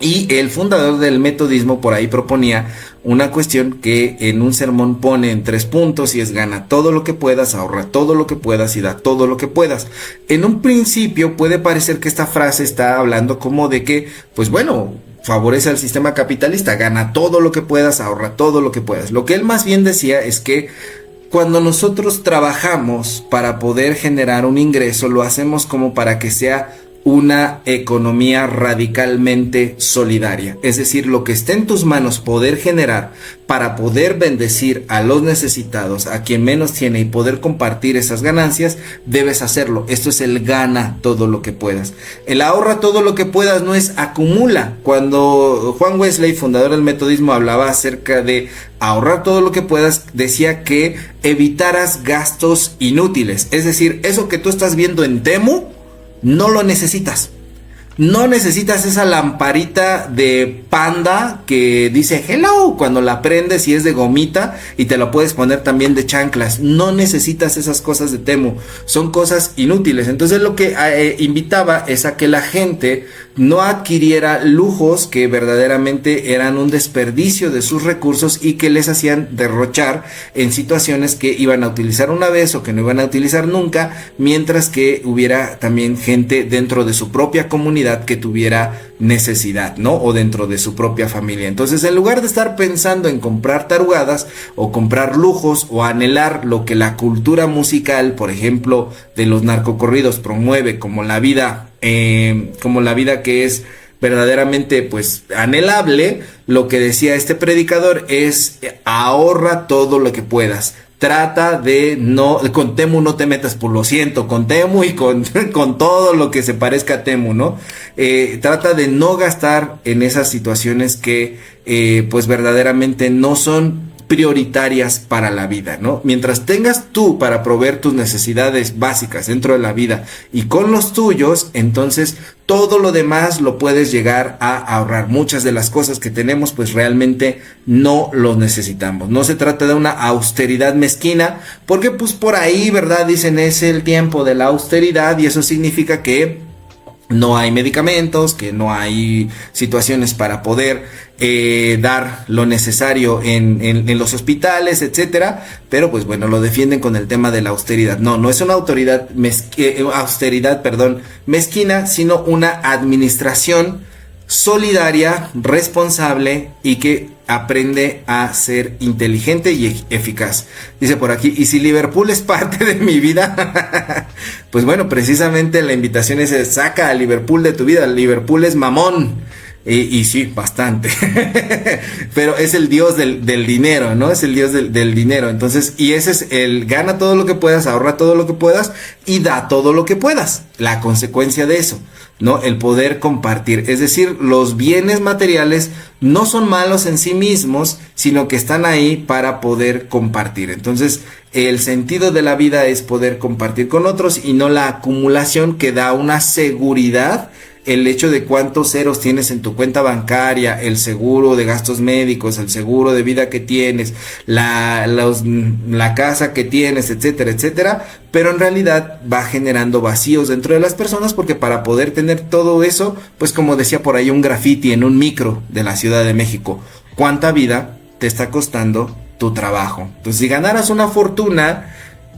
Y el fundador del metodismo por ahí proponía una cuestión que en un sermón pone en 3 puntos y es: gana todo lo que puedas, ahorra todo lo que puedas y da todo lo que puedas. En un principio puede parecer que esta frase está hablando como de que, pues bueno, favorece al sistema capitalista, gana todo lo que puedas, ahorra todo lo que puedas. Lo que él más bien decía es que cuando nosotros trabajamos para poder generar un ingreso, lo hacemos como para que sea una economía radicalmente solidaria. Es decir, lo que esté en tus manos poder generar para poder bendecir a los necesitados, a quien menos tiene, y poder compartir esas ganancias, debes hacerlo. Esto es el gana todo lo que puedas. El ahorra todo lo que puedas no es acumula. Cuando Juan Wesley, fundador del metodismo, hablaba acerca de ahorrar todo lo que puedas, decía que evitaras gastos inútiles. Es decir, eso que tú estás viendo en Temu, no lo necesitas. No necesitas esa lamparita de Panda que dice hello cuando la prendes y es de gomita y te la puedes poner también de chanclas. No necesitas esas cosas de Temu. Son cosas inútiles. Entonces lo que invitaba es a que la gente no adquiriera lujos que verdaderamente eran un desperdicio de sus recursos y que les hacían derrochar en situaciones que iban a utilizar una vez o que no iban a utilizar nunca, mientras que hubiera también gente dentro de su propia comunidad que tuviera necesidad, ¿no? O dentro de su propia familia. Entonces, en lugar de estar pensando en comprar tarugadas o comprar lujos o anhelar lo que la cultura musical, por ejemplo, de los narcocorridos promueve como la vida que es verdaderamente pues anhelable, lo que decía este predicador es: ahorra todo lo que puedas. Trata de no, con Temu no te metas, por lo siento, con Temu y con todo lo que se parezca a Temu, ¿no? Trata de no gastar en esas situaciones que pues verdaderamente no son prioritarias para la vida, ¿no? Mientras tengas tú para proveer tus necesidades básicas dentro de la vida y con los tuyos, entonces todo lo demás lo puedes llegar a ahorrar. Muchas de las cosas que tenemos pues realmente no los necesitamos. No se trata de una austeridad mezquina, porque pues por ahí, ¿verdad? Dicen es el tiempo de la austeridad y eso significa que no hay medicamentos, que no hay situaciones para poder dar lo necesario en los hospitales, etcétera, pero pues bueno, lo defienden con el tema de la austeridad. No es una austeridad mezquina, sino una administración solidaria, responsable y que aprende a ser inteligente y eficaz. Dice por aquí: y si Liverpool es parte de mi vida, pues bueno, precisamente la invitación es: saca a Liverpool de tu vida. Liverpool es mamón. Y sí, bastante. Pero es el dios del dinero, ¿no? Es el dios del dinero. Entonces, y ese es el: gana todo lo que puedas, ahorra todo lo que puedas y da todo lo que puedas. La consecuencia de eso, ¿no? El poder compartir. Es decir, los bienes materiales no son malos en sí mismos, sino que están ahí para poder compartir. Entonces, el sentido de la vida es poder compartir con otros y no la acumulación que da una seguridad. El hecho de cuántos ceros tienes en tu cuenta bancaria, el seguro de gastos médicos, el seguro de vida que tienes, la casa que tienes, etcétera, etcétera, pero en realidad va generando vacíos dentro de las personas, porque para poder tener todo eso, pues como decía por ahí un graffiti en un micro de la Ciudad de México: ¿cuánta vida te está costando tu trabajo? Entonces, si ganaras una fortuna,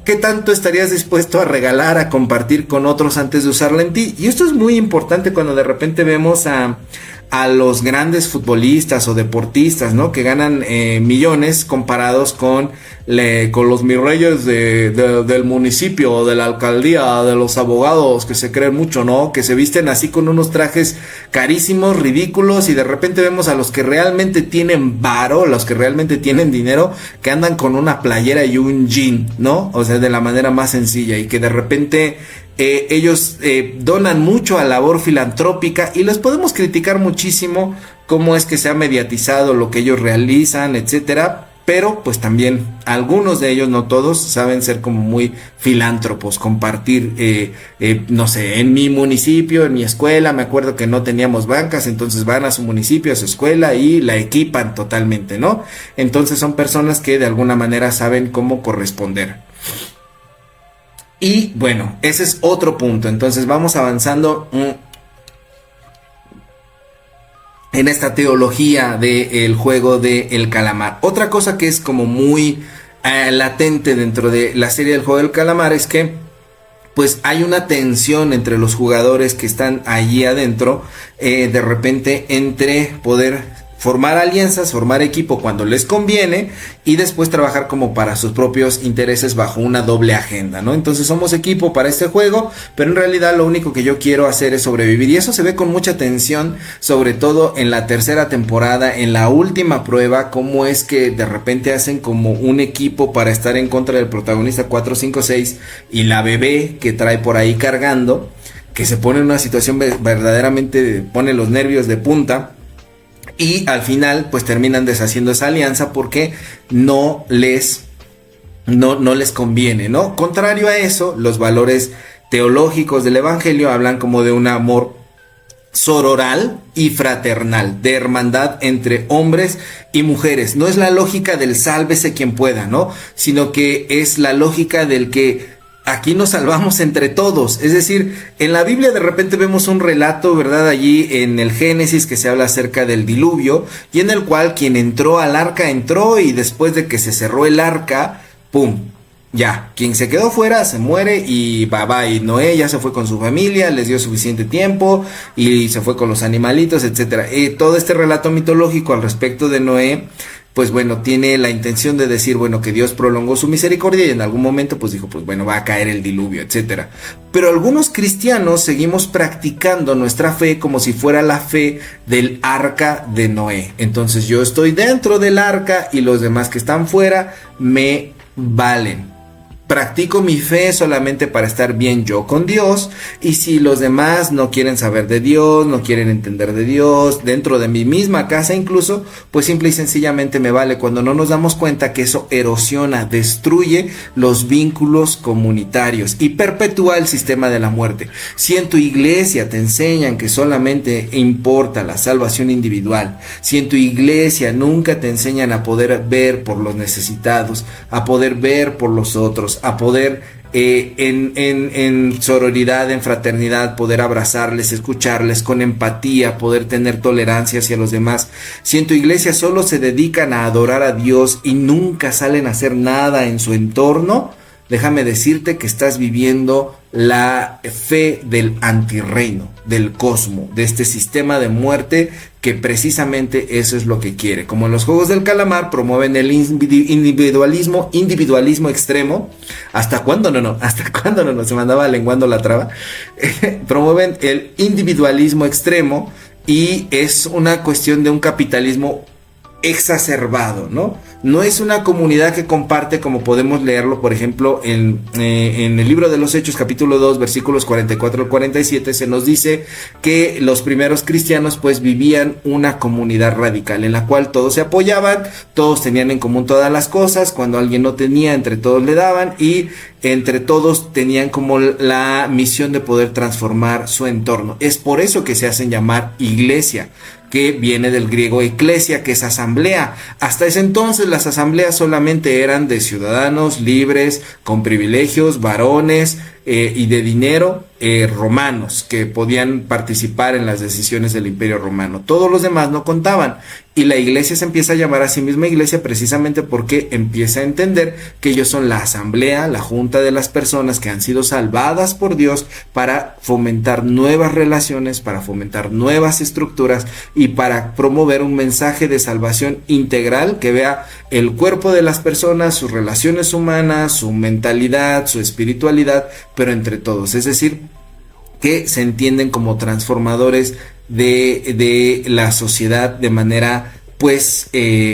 ¿qué tanto estarías dispuesto a regalar, a compartir con otros antes de usarla en ti? Y esto es muy importante cuando de repente vemos a a los grandes futbolistas o deportistas, ¿no? Que ganan millones comparados con los mirreyes del municipio o de la alcaldía, de los abogados que se creen mucho, ¿no? Que se visten así con unos trajes carísimos, ridículos, y de repente vemos a los que realmente tienen varo, los que realmente tienen dinero, que andan con una playera y un jean, ¿no? O sea, de la manera más sencilla, y que de repente ellos donan mucho a labor filantrópica, y los podemos criticar muchísimo cómo es que se ha mediatizado lo que ellos realizan, etcétera. Pero pues también algunos de ellos, no todos, saben ser como muy filántropos, compartir, no sé, en mi municipio, en mi escuela, me acuerdo que no teníamos bancas, entonces van a su municipio, a su escuela y la equipan totalmente, ¿no? Entonces son personas que de alguna manera saben cómo corresponder. Y bueno, ese es otro punto. Entonces vamos avanzando en esta teología del juego del calamar. Otra cosa que es como muy latente dentro de la serie del juego del calamar es que pues hay una tensión entre los jugadores que están allí adentro, de repente entre poder formar alianzas, formar equipo cuando les conviene, y después trabajar como para sus propios intereses bajo una doble agenda, ¿no? Entonces somos equipo para este juego, pero en realidad lo único que yo quiero hacer es sobrevivir, y eso se ve con mucha tensión, sobre todo en la tercera temporada, en la última prueba, cómo es que de repente hacen como un equipo para estar en contra del protagonista 456 y la bebé que trae por ahí cargando, que se pone en una situación verdaderamente, pone los nervios de punta. Y al final pues terminan deshaciendo esa alianza porque no les conviene, ¿no? Contrario a eso, los valores teológicos del evangelio hablan como de un amor sororal y fraternal, de hermandad entre hombres y mujeres. No es la lógica del sálvese quien pueda, ¿no? Sino que es la lógica del que aquí nos salvamos entre todos. Es decir, en la Biblia de repente vemos un relato, ¿verdad? Allí en el Génesis, que se habla acerca del diluvio, y en el cual quien entró al arca entró, y después de que se cerró el arca, ¡pum! Ya, quien se quedó fuera se muere y bye bye. Noé ya se fue con su familia, les dio suficiente tiempo y se fue con los animalitos, etcétera. Todo este relato mitológico al respecto de Noé, pues bueno, tiene la intención de decir, bueno, que Dios prolongó su misericordia y en algún momento pues dijo, pues bueno, va a caer el diluvio, etcétera. Pero algunos cristianos seguimos practicando nuestra fe como si fuera la fe del arca de Noé. Entonces yo estoy dentro del arca y los demás que están fuera me valen. Practico mi fe solamente para estar bien yo con Dios, y si los demás no quieren saber de Dios, no quieren entender de Dios, dentro de mi misma casa incluso, pues simple y sencillamente me vale, cuando no nos damos cuenta que eso erosiona, destruye los vínculos comunitarios y perpetúa el sistema de la muerte. Si en tu iglesia te enseñan que solamente importa la salvación individual, si en tu iglesia nunca te enseñan a poder ver por los necesitados, a poder ver por los otros, a poder en sororidad, en fraternidad, poder abrazarles, escucharles con empatía, poder tener tolerancia hacia los demás. Si en tu iglesia solo se dedican a adorar a Dios y nunca salen a hacer nada en su entorno, déjame decirte que estás viviendo la fe del antirreino, del cosmo, de este sistema de muerte que precisamente eso es lo que quiere. Como en los juegos del calamar promueven el individualismo extremo. ¿Hasta cuándo no? Se me andaba lenguando la traba. Promueven el individualismo extremo y es una cuestión de un capitalismo exacerbado, ¿no? No es una comunidad que comparte, como podemos leerlo, por ejemplo, en el libro de los Hechos, capítulo 2, versículos 44 al 47, se nos dice que los primeros cristianos pues vivían una comunidad radical, en la cual todos se apoyaban, todos tenían en común todas las cosas, cuando alguien no tenía, entre todos le daban, y entre todos tenían como la misión de poder transformar su entorno. Es por eso que se hacen llamar iglesia, que viene del griego eclesia, que es asamblea. Hasta ese entonces las asambleas solamente eran de ciudadanos libres, con privilegios, varones y de dinero, romanos, que podían participar en las decisiones del Imperio Romano. Todos los demás no contaban. Y la iglesia se empieza a llamar a sí misma iglesia precisamente porque empieza a entender que ellos son la asamblea, la junta de las personas que han sido salvadas por Dios para fomentar nuevas relaciones, para fomentar nuevas estructuras y para promover un mensaje de salvación integral que vea el cuerpo de las personas, sus relaciones humanas, su mentalidad, su espiritualidad, pero entre todos. Es decir, que se entienden como transformadores de la sociedad de manera pues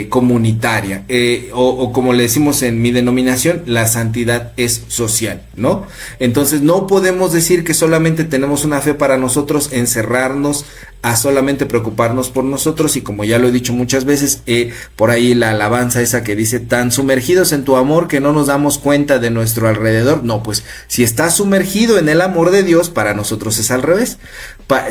comunitaria, o como le decimos en mi denominación, la santidad es social, ¿no? Entonces no podemos decir que solamente tenemos una fe para nosotros, encerrarnos a solamente preocuparnos por nosotros, y como ya lo he dicho muchas veces, por ahí la alabanza esa que dice, tan sumergidos en tu amor que no nos damos cuenta de nuestro alrededor. No, pues si estás sumergido en el amor de Dios, para nosotros es al revés.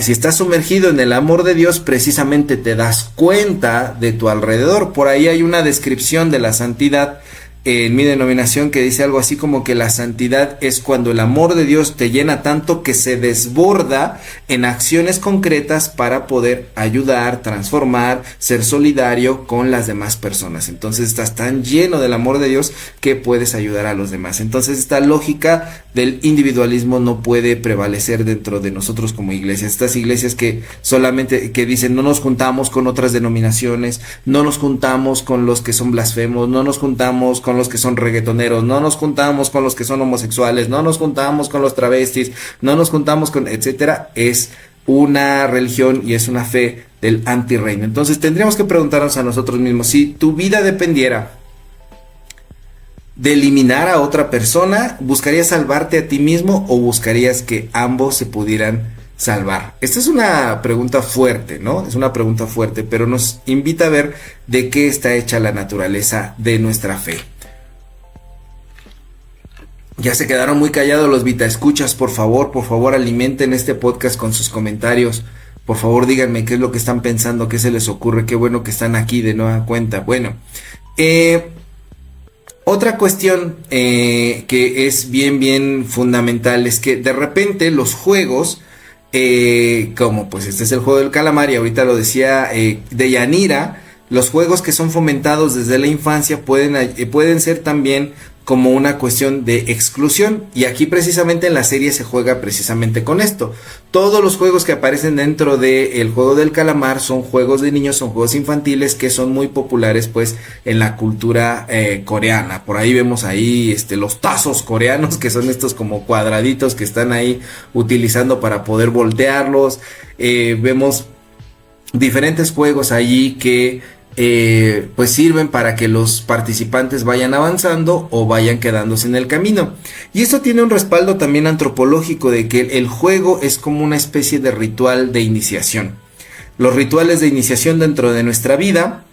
Si estás sumergido en el amor de Dios, precisamente te das cuenta de tu alrededor. Por ahí hay una descripción de la santidad en mi denominación que dice algo así como que la santidad es cuando el amor de Dios te llena tanto que se desborda en acciones concretas para poder ayudar, transformar, ser solidario con las demás personas. Entonces estás tan lleno del amor de Dios que puedes ayudar a los demás. Entonces esta lógica del individualismo no puede prevalecer dentro de nosotros como iglesias. Estas iglesias que solamente que dicen no nos juntamos con otras denominaciones, no nos juntamos con los que son blasfemos, no nos juntamos con los que son reggaetoneros, no nos juntamos con los que son homosexuales, no nos juntamos con los travestis, no nos juntamos con etcétera, es una religión y es una fe del antirreino. Entonces tendríamos que preguntarnos a nosotros mismos, si tu vida dependiera de eliminar a otra persona, ¿buscarías salvarte a ti mismo o buscarías que ambos se pudieran salvar? Esta es una pregunta fuerte, ¿no? Es una pregunta fuerte, pero nos invita a ver de qué está hecha la naturaleza de nuestra fe. Ya se quedaron muy callados los vitaescuchas. Por favor, alimenten este podcast con sus comentarios. Por favor, díganme qué es lo que están pensando, qué se les ocurre. Qué bueno que están aquí de nueva cuenta. Bueno, otra cuestión que es bien fundamental es que de repente los juegos, como pues este es el juego del calamar y ahorita lo decía Deyanira, los juegos que son fomentados desde la infancia pueden ser también como una cuestión de exclusión, y aquí precisamente en la serie se juega precisamente con esto. Todos los juegos que aparecen dentro del juego del calamar son juegos de niños, son juegos infantiles que son muy populares pues en la cultura coreana. Por ahí vemos ahí los tazos coreanos, que son estos como cuadraditos que están ahí utilizando para poder voltearlos. Vemos diferentes juegos allí que pues sirven para que los participantes vayan avanzando o vayan quedándose en el camino. Y esto tiene un respaldo también antropológico, de que el juego es como una especie de ritual de iniciación. Los rituales de iniciación dentro de nuestra vida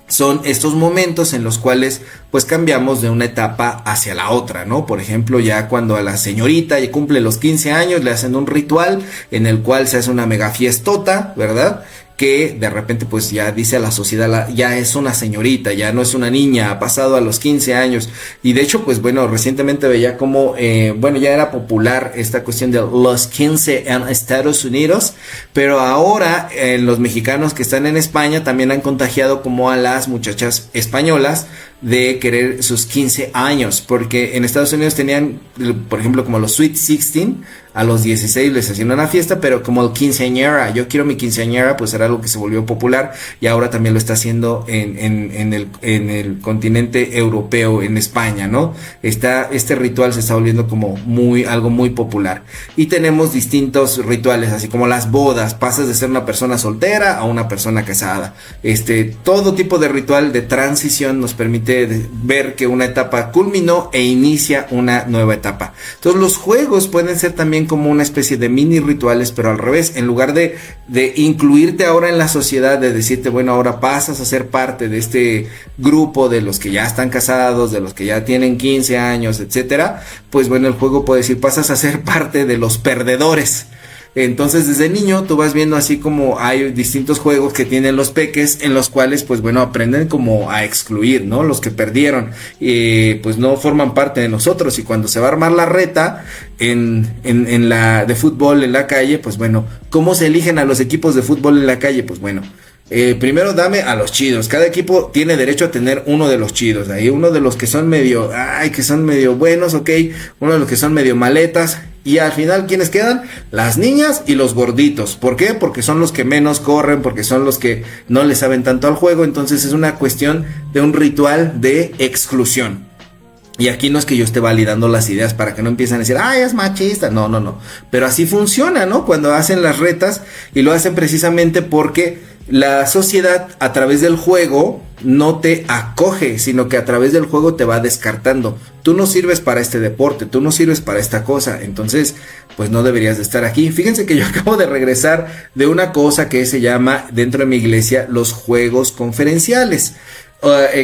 son estos momentos en los cuales pues cambiamos de una etapa hacia la otra, ¿no? Por ejemplo, ya cuando a la señorita ya cumple los 15 años, le hacen un ritual en el cual se hace una mega fiestota, ¿verdad? Que de repente pues ya dice a la sociedad, ya es una señorita, ya no es una niña, ha pasado a los 15 años. Y de hecho pues bueno, recientemente veía como ya era popular esta cuestión de los 15 en Estados Unidos, pero ahora los mexicanos que están en España también han contagiado como a las muchachas españolas de querer sus 15 años, porque en Estados Unidos tenían, por ejemplo, como los Sweet 16, a los 16 les hacían una fiesta, pero como el quinceañera, yo quiero mi quinceañera, pues era algo que se volvió popular, y ahora también lo está haciendo en el continente europeo, en España, ¿no? Este ritual se está volviendo como algo muy popular, y tenemos distintos rituales, así como las bodas, pasas de ser una persona soltera a una persona casada. Todo tipo de ritual de transición nos permite ver que una etapa culminó e inicia una nueva etapa. Entonces los juegos pueden ser también como una especie de mini rituales, pero al revés, en lugar de incluirte ahora en la sociedad, de decirte, bueno, ahora pasas a ser parte de este grupo de los que ya están casados, de los que ya tienen 15 años, etcétera, pues bueno, el juego puede decir, pasas a ser parte de los perdedores. Entonces desde niño tú vas viendo así como hay distintos juegos que tienen los peques, en los cuales pues bueno aprenden como a excluir, ¿no? Los que perdieron pues no forman parte de nosotros, y cuando se va a armar la reta en la de fútbol en la calle, pues bueno, ¿cómo se eligen a los equipos de fútbol en la calle? Pues bueno, primero dame a los chidos. Cada equipo tiene derecho a tener uno de los chidos. Ahí uno de los que son medio, que son medio buenos, ok. Uno de los que son medio maletas. Y al final, ¿quiénes quedan? Las niñas y los gorditos. ¿Por qué? Porque son los que menos corren, porque son los que no le saben tanto al juego. Entonces es una cuestión de un ritual de exclusión. Y aquí no es que yo esté validando las ideas para que no empiecen a decir, es machista. No. Pero así funciona, ¿no? Cuando hacen las retas, y lo hacen precisamente porque la sociedad a través del juego no te acoge, sino que a través del juego te va descartando. Tú no sirves para este deporte, tú no sirves para esta cosa, entonces pues no deberías de estar aquí. Fíjense que yo acabo de regresar de una cosa que se llama dentro de mi iglesia los juegos conferenciales.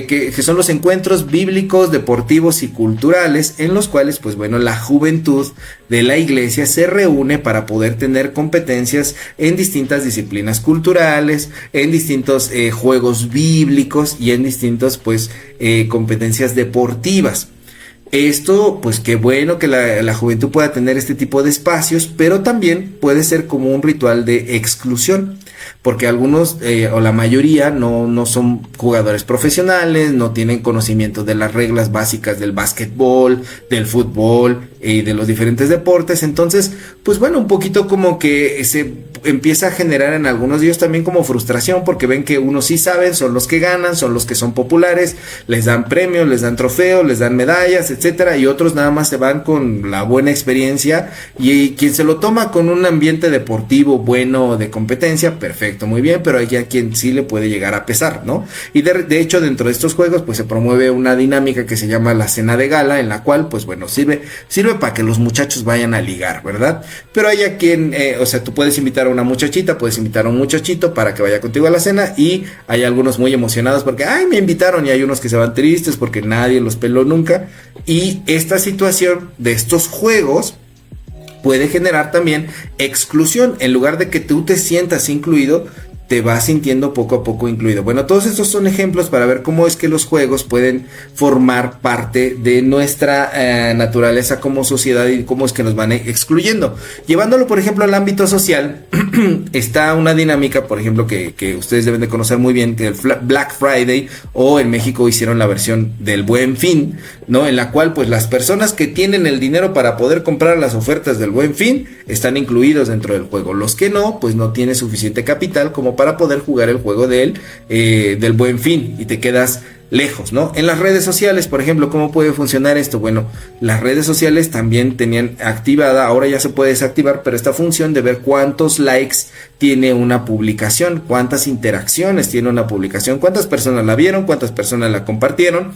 Que son los encuentros bíblicos, deportivos y culturales, en los cuales pues bueno, la juventud de la iglesia se reúne para poder tener competencias en distintas disciplinas culturales, en distintos juegos bíblicos y en distintos pues competencias deportivas. Esto, pues qué bueno que la juventud pueda tener este tipo de espacios, pero también puede ser como un ritual de exclusión, porque algunos o la mayoría no son jugadores profesionales, no tienen conocimiento de las reglas básicas del básquetbol, del fútbol y de los diferentes deportes. Entonces, pues bueno, un poquito como que se empieza a generar en algunos de ellos también como frustración, porque ven que unos sí saben, son los que ganan, son los que son populares, les dan premios, les dan trofeos, les dan medallas, etcétera, y otros nada más se van con la buena experiencia, y quien se lo toma con un ambiente deportivo bueno de competencia, perfecto, muy bien, pero hay a quien sí le puede llegar a pesar, ¿no? Y de hecho dentro de estos juegos pues se promueve una dinámica que se llama la cena de gala, en la cual pues bueno, sirve para que los muchachos vayan a ligar, ¿verdad? Pero hay a quien, o sea, tú puedes invitar a una muchachita, puedes invitar a un muchachito para que vaya contigo a la cena, y hay algunos muy emocionados porque me invitaron, y hay unos que se van tristes porque nadie los peló nunca. Y esta situación de estos juegos puede generar también exclusión. En lugar de que tú te sientas incluido, te vas sintiendo poco a poco incluido. Bueno, todos estos son ejemplos para ver cómo es que los juegos pueden formar parte de nuestra naturaleza como sociedad, y cómo es que nos van excluyendo. Llevándolo, por ejemplo, al ámbito social, está una dinámica, por ejemplo, que ustedes deben de conocer muy bien, que el Black Friday, o en México hicieron la versión del Buen Fin, ¿no? En la cual, pues, las personas que tienen el dinero para poder comprar las ofertas del Buen Fin están incluidos dentro del juego. Los que no, pues no tienen suficiente capital como para poder jugar el juego del Buen Fin, y te quedas lejos, ¿no? En las redes sociales, por ejemplo, ¿cómo puede funcionar esto? Bueno, las redes sociales también tenían activada, ahora ya se puede desactivar, pero esta función de ver cuántos likes tiene una publicación, cuántas interacciones tiene una publicación, cuántas personas la vieron, cuántas personas la compartieron,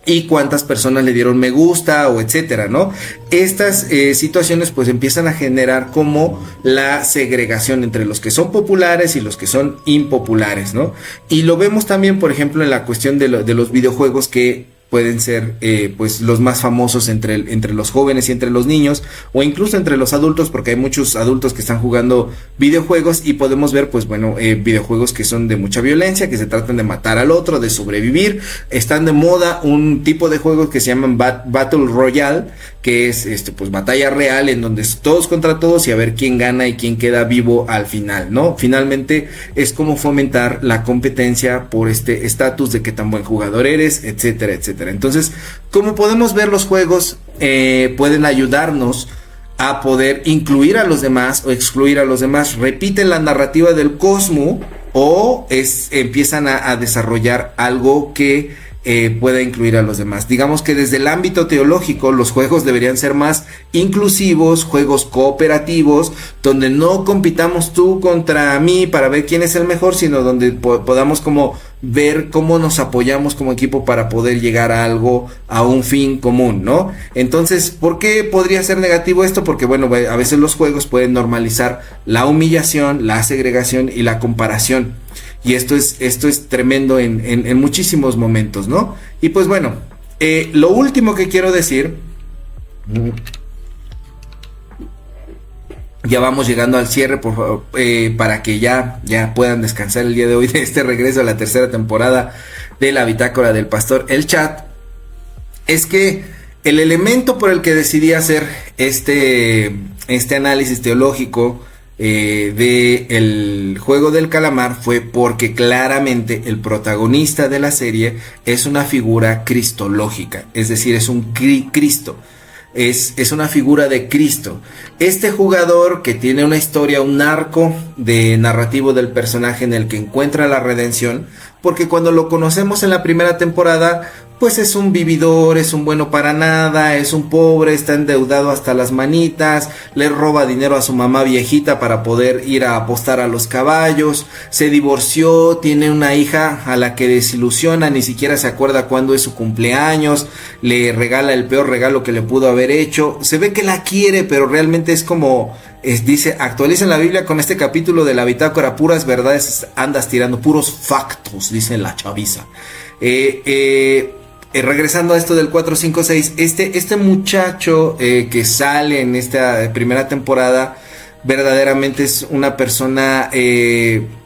y cuántas personas le dieron me gusta, o etcétera, ¿no? Estas situaciones pues empiezan a generar como la segregación entre los que son populares y los que son impopulares, ¿no? Y lo vemos también, por ejemplo, en la cuestión de los videojuegos, que pueden ser pues los más famosos entre los jóvenes y entre los niños, o incluso entre los adultos, porque hay muchos adultos que están jugando videojuegos, y podemos ver pues bueno, videojuegos que son de mucha violencia, que se tratan de matar al otro, de sobrevivir. Están de moda un tipo de juegos que se llaman Battle Royale, que es pues batalla real, en donde es todos contra todos y a ver quién gana y quién queda vivo al final, ¿no? Finalmente es como fomentar la competencia por este estatus de qué tan buen jugador eres, etcétera, etcétera. Entonces, como podemos ver, los juegos pueden ayudarnos a poder incluir a los demás o excluir a los demás. Repiten la narrativa del cosmos, o empiezan a desarrollar algo que pueda incluir a los demás. Digamos que desde el ámbito teológico, los juegos deberían ser más inclusivos, juegos cooperativos, donde no compitamos tú contra mí para ver quién es el mejor, sino donde podamos como ver cómo nos apoyamos como equipo para poder llegar a algo, a un fin común, ¿no? Entonces, ¿por qué podría ser negativo esto? Porque bueno, a veces los juegos pueden normalizar la humillación, la segregación y la comparación. Y esto es tremendo en muchísimos momentos, ¿no? Y pues bueno, lo último que quiero decir, ya vamos llegando al cierre, por favor, para que ya puedan descansar el día de hoy de este regreso a la tercera temporada de la Bitácora del Pastor, el chat. Es que el elemento por el que decidí hacer este análisis teológico de el juego del calamar fue porque claramente el protagonista de la serie es una figura cristológica, es decir, es un Cristo. Es una figura de Cristo. Este jugador que tiene una historia, un arco de narrativo del personaje en el que encuentra la redención, porque cuando lo conocemos en la primera temporada, pues es un vividor, es un bueno para nada, es un pobre, está endeudado hasta las manitas, le roba dinero a su mamá viejita para poder ir a apostar a los caballos, se divorció, tiene una hija a la que desilusiona, ni siquiera se acuerda cuándo es su cumpleaños, le regala el peor regalo que le pudo haber hecho, se ve que la quiere, pero realmente es como... dice, actualicen la Biblia con este capítulo de la bitácora, puras verdades andas tirando, puros factos, dice la chaviza. Regresando a esto del 456, este muchacho que sale en esta primera temporada verdaderamente es una persona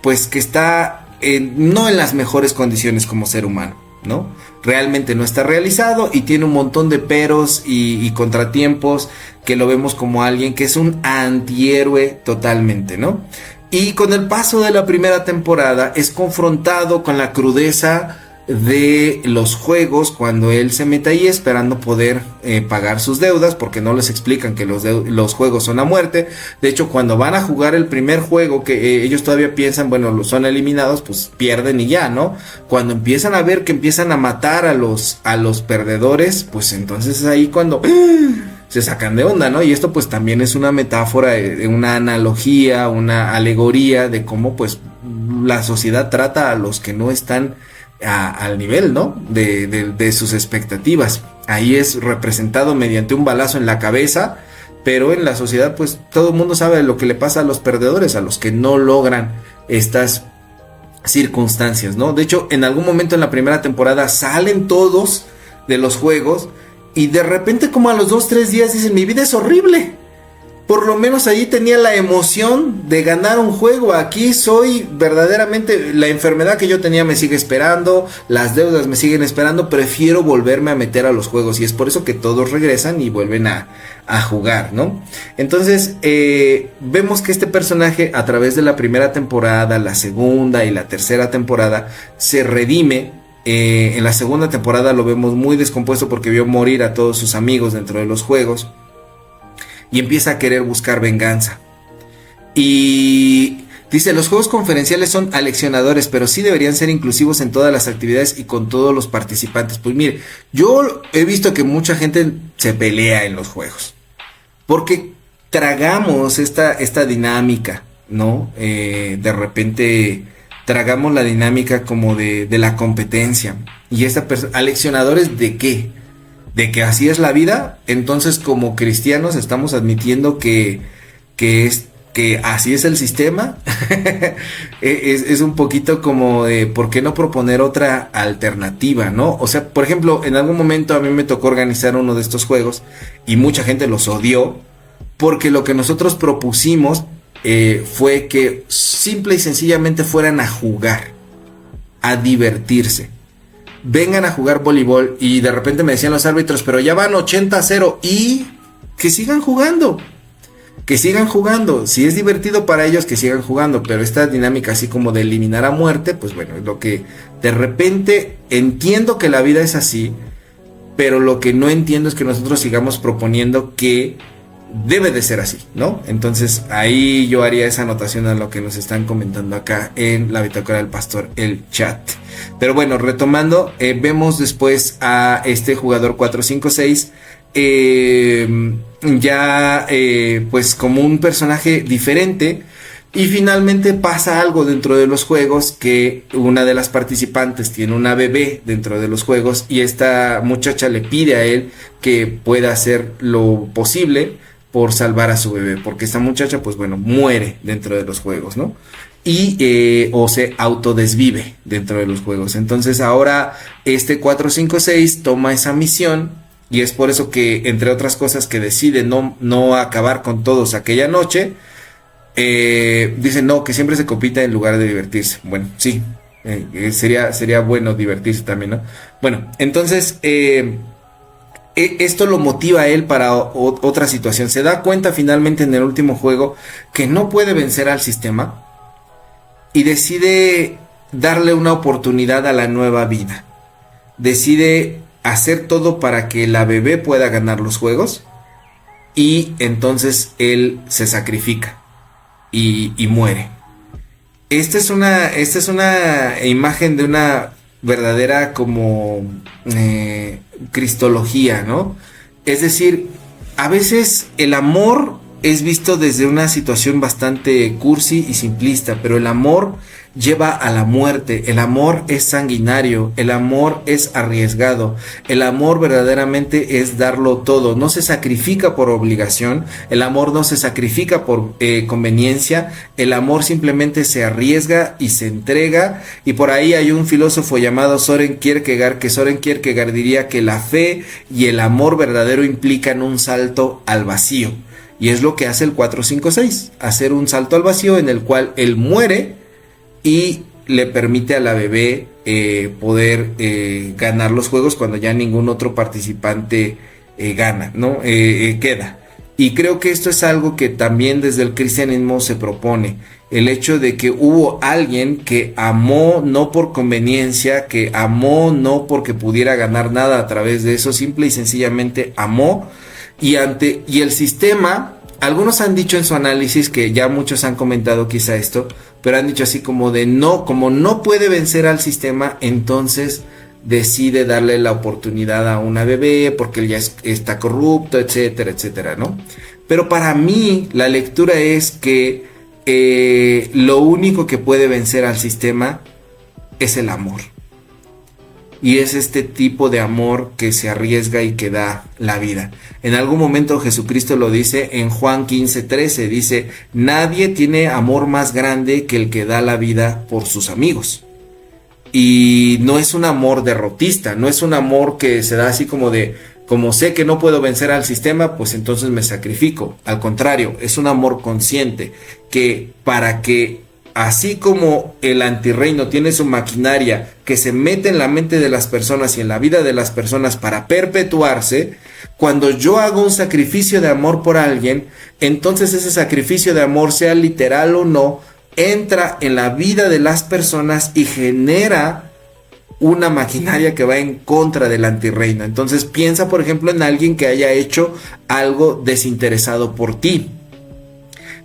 pues que está no en las mejores condiciones como ser humano, ¿no? Realmente no está realizado y tiene un montón de peros y contratiempos que lo vemos como alguien que es un antihéroe totalmente, ¿no? Y con el paso de la primera temporada es confrontado con la crudeza de los juegos cuando él se mete ahí esperando poder pagar sus deudas, porque no les explican que los juegos son a muerte. De hecho, cuando van a jugar el primer juego que ellos todavía piensan, bueno, son eliminados, pues pierden y ya, ¿no? Cuando empiezan a ver que empiezan a matar a los perdedores, pues entonces es ahí cuando se sacan de onda, ¿no? Y esto pues también es una metáfora, una analogía, una alegoría de cómo pues la sociedad trata a los que no están al nivel, ¿no? De sus expectativas. Ahí es representado mediante un balazo en la cabeza, pero en la sociedad pues todo el mundo sabe lo que le pasa a los perdedores, a los que no logran estas circunstancias, ¿no? De hecho, en algún momento en la primera temporada salen todos de los juegos y de repente como a los 2-3 días dicen, mi vida es horrible. Por lo menos allí tenía la emoción de ganar un juego. Aquí soy verdaderamente, la enfermedad que yo tenía me sigue esperando, las deudas me siguen esperando, prefiero volverme a meter a los juegos. Y es por eso que todos regresan y vuelven a jugar, ¿no? Entonces, vemos que este personaje a través de la primera temporada, la segunda y la tercera temporada, se redime. En la segunda temporada lo vemos muy descompuesto porque vio morir a todos sus amigos dentro de los juegos. Y empieza a querer buscar venganza. Y dice, los juegos conferenciales son aleccionadores, pero sí deberían ser inclusivos en todas las actividades y con todos los participantes. Pues mire, yo he visto que mucha gente se pelea en los juegos. Porque tragamos esta dinámica, ¿no? De repente tragamos la dinámica como de la competencia. Y ¿aleccionadores de qué? De que así es la vida. Entonces, como cristianos estamos admitiendo que así es el sistema. es un poquito como de ¿por qué no proponer otra alternativa, no? O sea, por ejemplo, en algún momento a mí me tocó organizar uno de estos juegos y mucha gente los odió porque lo que nosotros propusimos fue que simple y sencillamente fueran a jugar, a divertirse. Vengan a jugar voleibol y de repente me decían los árbitros, pero ya van 80-0 y que sigan jugando. Que sigan jugando, si es divertido para ellos que sigan jugando, pero esta dinámica así como de eliminar a muerte, pues bueno, es lo que de repente entiendo que la vida es así, pero lo que no entiendo es que nosotros sigamos proponiendo que debe de ser así, ¿no? Entonces ahí yo haría esa anotación a lo que nos están comentando acá en la bitácora del pastor, el chat. Pero bueno, retomando, vemos después a este jugador 456 ya pues como un personaje diferente. Y finalmente pasa algo dentro de los juegos, que una de las participantes tiene una bebé dentro de los juegos y esta muchacha le pide a él que pueda hacer lo posible por salvar a su bebé, porque esta muchacha pues bueno muere dentro de los juegos, ¿no? Y o se autodesvive dentro de los juegos. Entonces ahora este 456 toma esa misión y es por eso que, entre otras cosas, que decide no acabar con todos aquella noche. Dicen no, que siempre se compita en lugar de divertirse. Bueno, sí, sería bueno divertirse también, ¿no? Bueno, entonces esto lo motiva a él para otra situación. Se da cuenta finalmente en el último juego que no puede vencer al sistema y decide darle una oportunidad a la nueva vida. Decide hacer todo para que la bebé pueda ganar los juegos y entonces él se sacrifica y muere. Esta es una imagen de una verdadera como cristología, ¿no? Es decir, a veces el amor es visto desde una situación bastante cursi y simplista, pero el amor lleva a la muerte, el amor es sanguinario, el amor es arriesgado, el amor verdaderamente es darlo todo, no se sacrifica por obligación, el amor no se sacrifica por conveniencia, el amor simplemente se arriesga y se entrega. Y por ahí hay un filósofo llamado Søren Kierkegaard, que Søren Kierkegaard diría que la fe y el amor verdadero implican un salto al vacío, y es lo que hace el 456, hacer un salto al vacío en el cual él muere y le permite a la bebé poder ganar los juegos cuando ya ningún otro participante gana, ¿no? Queda. Y creo que esto es algo que también desde el cristianismo se propone. El hecho de que hubo alguien que amó no por conveniencia, que amó no porque pudiera ganar nada a través de eso, simple y sencillamente amó. Y el sistema, algunos han dicho en su análisis, que ya muchos han comentado quizá esto, pero han dicho así como no puede vencer al sistema, entonces decide darle la oportunidad a una bebé porque él ya está corrupto, etcétera, etcétera, ¿no? Pero para mí la lectura es que lo único que puede vencer al sistema es el amor. Y es este tipo de amor que se arriesga y que da la vida. En algún momento Jesucristo lo dice en Juan 15:13, dice: nadie tiene amor más grande que el que da la vida por sus amigos. Y no es un amor derrotista, no es un amor que se da así como sé que no puedo vencer al sistema, pues entonces me sacrifico. Al contrario, es un amor consciente, que para que así como el antirreino tiene su maquinaria que se mete en la mente de las personas y en la vida de las personas para perpetuarse, cuando yo hago un sacrificio de amor por alguien, entonces ese sacrificio de amor, sea literal o no, entra en la vida de las personas y genera una maquinaria que va en contra del antirreino. Entonces piensa, por ejemplo, en alguien que haya hecho algo desinteresado por ti.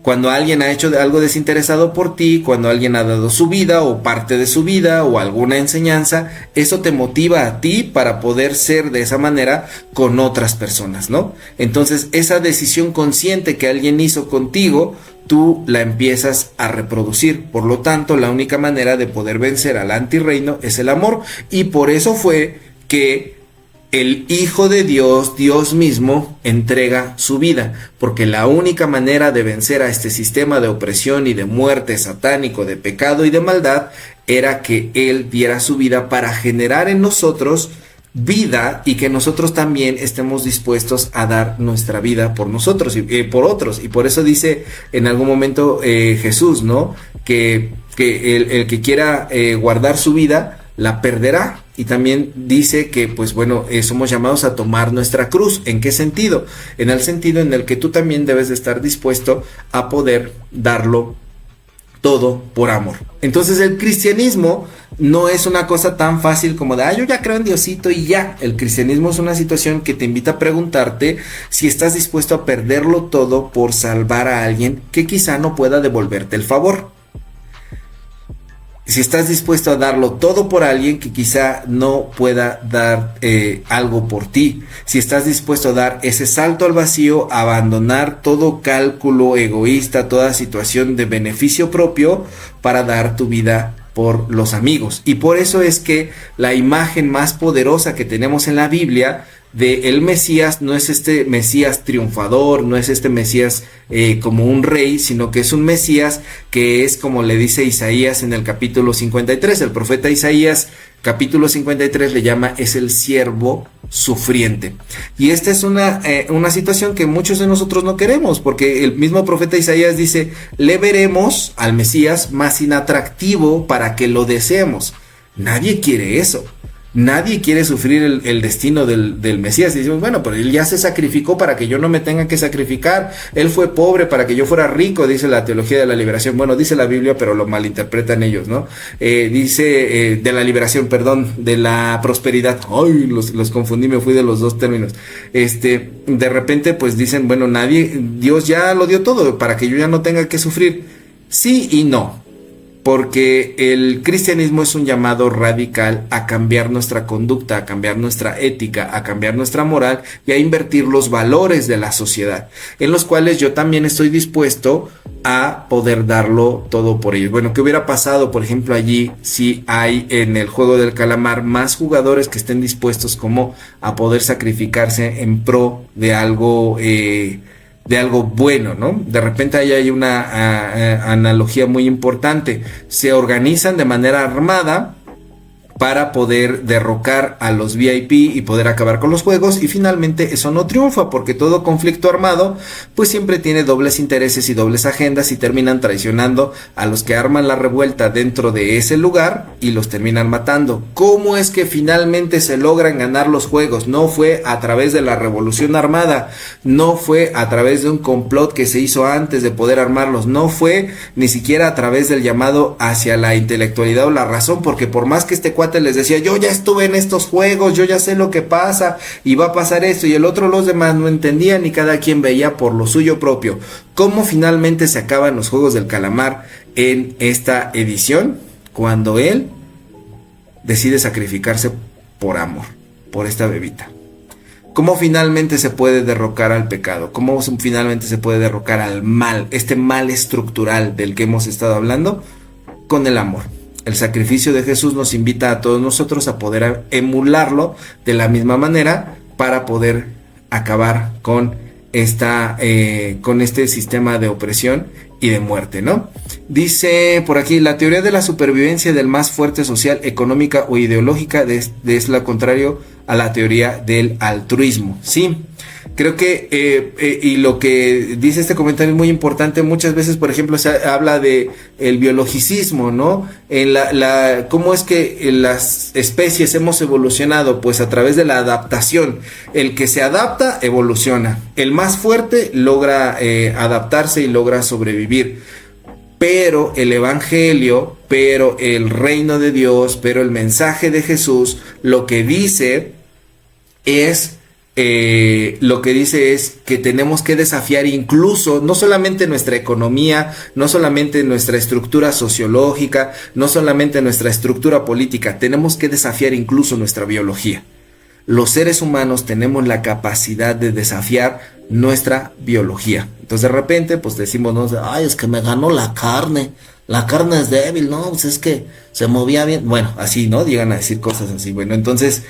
Cuando alguien ha hecho algo desinteresado por ti, cuando alguien ha dado su vida o parte de su vida o alguna enseñanza, eso te motiva a ti para poder ser de esa manera con otras personas, ¿no? Entonces esa decisión consciente que alguien hizo contigo, tú la empiezas a reproducir. Por lo tanto, la única manera de poder vencer al antirreino es el amor. Y por eso fue que el Hijo de Dios, Dios mismo, entrega su vida, porque la única manera de vencer a este sistema de opresión y de muerte satánico, de pecado y de maldad, era que Él diera su vida para generar en nosotros vida y que nosotros también estemos dispuestos a dar nuestra vida por nosotros y por otros. Y por eso dice en algún momento Jesús, ¿no? Que el que quiera guardar su vida la perderá. Y también dice que, pues bueno, somos llamados a tomar nuestra cruz. ¿En qué sentido? En el sentido en el que tú también debes de estar dispuesto a poder darlo todo por amor. Entonces el cristianismo no es una cosa tan fácil como de, yo ya creo en Diosito y ya. El cristianismo es una situación que te invita a preguntarte si estás dispuesto a perderlo todo por salvar a alguien que quizá no pueda devolverte el favor. Si estás dispuesto a darlo todo por alguien que quizá no pueda dar algo por ti. Si estás dispuesto a dar ese salto al vacío, a abandonar todo cálculo egoísta, toda situación de beneficio propio para dar tu vida por los amigos. Y por eso es que la imagen más poderosa que tenemos en la Biblia de el Mesías no es este Mesías triunfador, no es este Mesías como un rey, sino que es un Mesías que es como le dice Isaías en el capítulo 53, el profeta Isaías capítulo 53 le llama, es el siervo sufriente. Y esta es una situación que muchos de nosotros no queremos, porque el mismo profeta Isaías dice, le veremos al Mesías más inatractivo para que lo deseemos. Nadie quiere eso. Nadie quiere sufrir el destino del Mesías. Y decimos, bueno, pero él ya se sacrificó para que yo no me tenga que sacrificar. Él fue pobre para que yo fuera rico, dice la teología de la liberación. Bueno, dice la Biblia, pero lo malinterpretan ellos, ¿no? Dice de la liberación, perdón, de la prosperidad. Ay, los confundí, me fui de los dos términos. De repente, pues dicen, bueno, Dios ya lo dio todo para que yo ya no tenga que sufrir. Sí y no. Porque el cristianismo es un llamado radical a cambiar nuestra conducta, a cambiar nuestra ética, a cambiar nuestra moral y a invertir los valores de la sociedad, en los cuales yo también estoy dispuesto a poder darlo todo por ellos. Bueno, ¿qué hubiera pasado, por ejemplo, allí si hay en el juego del calamar más jugadores que estén dispuestos como a poder sacrificarse en pro de algo bueno, ¿no? De repente ahí hay una analogía muy importante. Se organizan de manera armada para poder derrocar a los VIP y poder acabar con los juegos, y finalmente eso no triunfa, porque todo conflicto armado pues siempre tiene dobles intereses y dobles agendas y terminan traicionando a los que arman la revuelta dentro de ese lugar y los terminan matando. ¿Cómo es que finalmente se logran ganar los juegos? No fue a través de la revolución armada, no fue a través de un complot que se hizo antes de poder armarlos, no fue ni siquiera a través del llamado hacia la intelectualidad o la razón, porque por más que este cuate les decía, yo ya estuve en estos juegos, yo ya sé lo que pasa y va a pasar esto, y el otro, los demás no entendían y cada quien veía por lo suyo propio. ¿Cómo finalmente se acaban los juegos del calamar en esta edición? Cuando él decide sacrificarse por amor, por esta bebita. ¿Cómo finalmente se puede derrocar al pecado? ¿Cómo finalmente se puede derrocar al mal, este mal estructural del que hemos estado hablando? Con el amor. El sacrificio de Jesús nos invita a todos nosotros a poder emularlo de la misma manera para poder acabar con este sistema de opresión y de muerte, ¿no? Dice por aquí, la teoría de la supervivencia del más fuerte social, económica o ideológica es lo contrario a la teoría del altruismo. Sí, creo que y lo que dice este comentario es muy importante. Muchas veces, por ejemplo, se habla de el biologicismo, ¿no? En cómo es que en las especies hemos evolucionado, pues a través de la adaptación. El que se adapta evoluciona. El más fuerte logra adaptarse y logra sobrevivir. Pero el evangelio, pero el reino de Dios, pero el mensaje de Jesús, lo que dice es que tenemos que desafiar incluso no solamente nuestra economía, no solamente nuestra estructura sociológica, no solamente nuestra estructura política, tenemos que desafiar incluso nuestra biología. Los seres humanos tenemos la capacidad de desafiar nuestra biología. Entonces de repente pues decimos, no, ay, es que me ganó la carne es débil, no, pues es que se movía bien. Bueno, así, ¿no? Llegan a decir cosas así. Bueno, entonces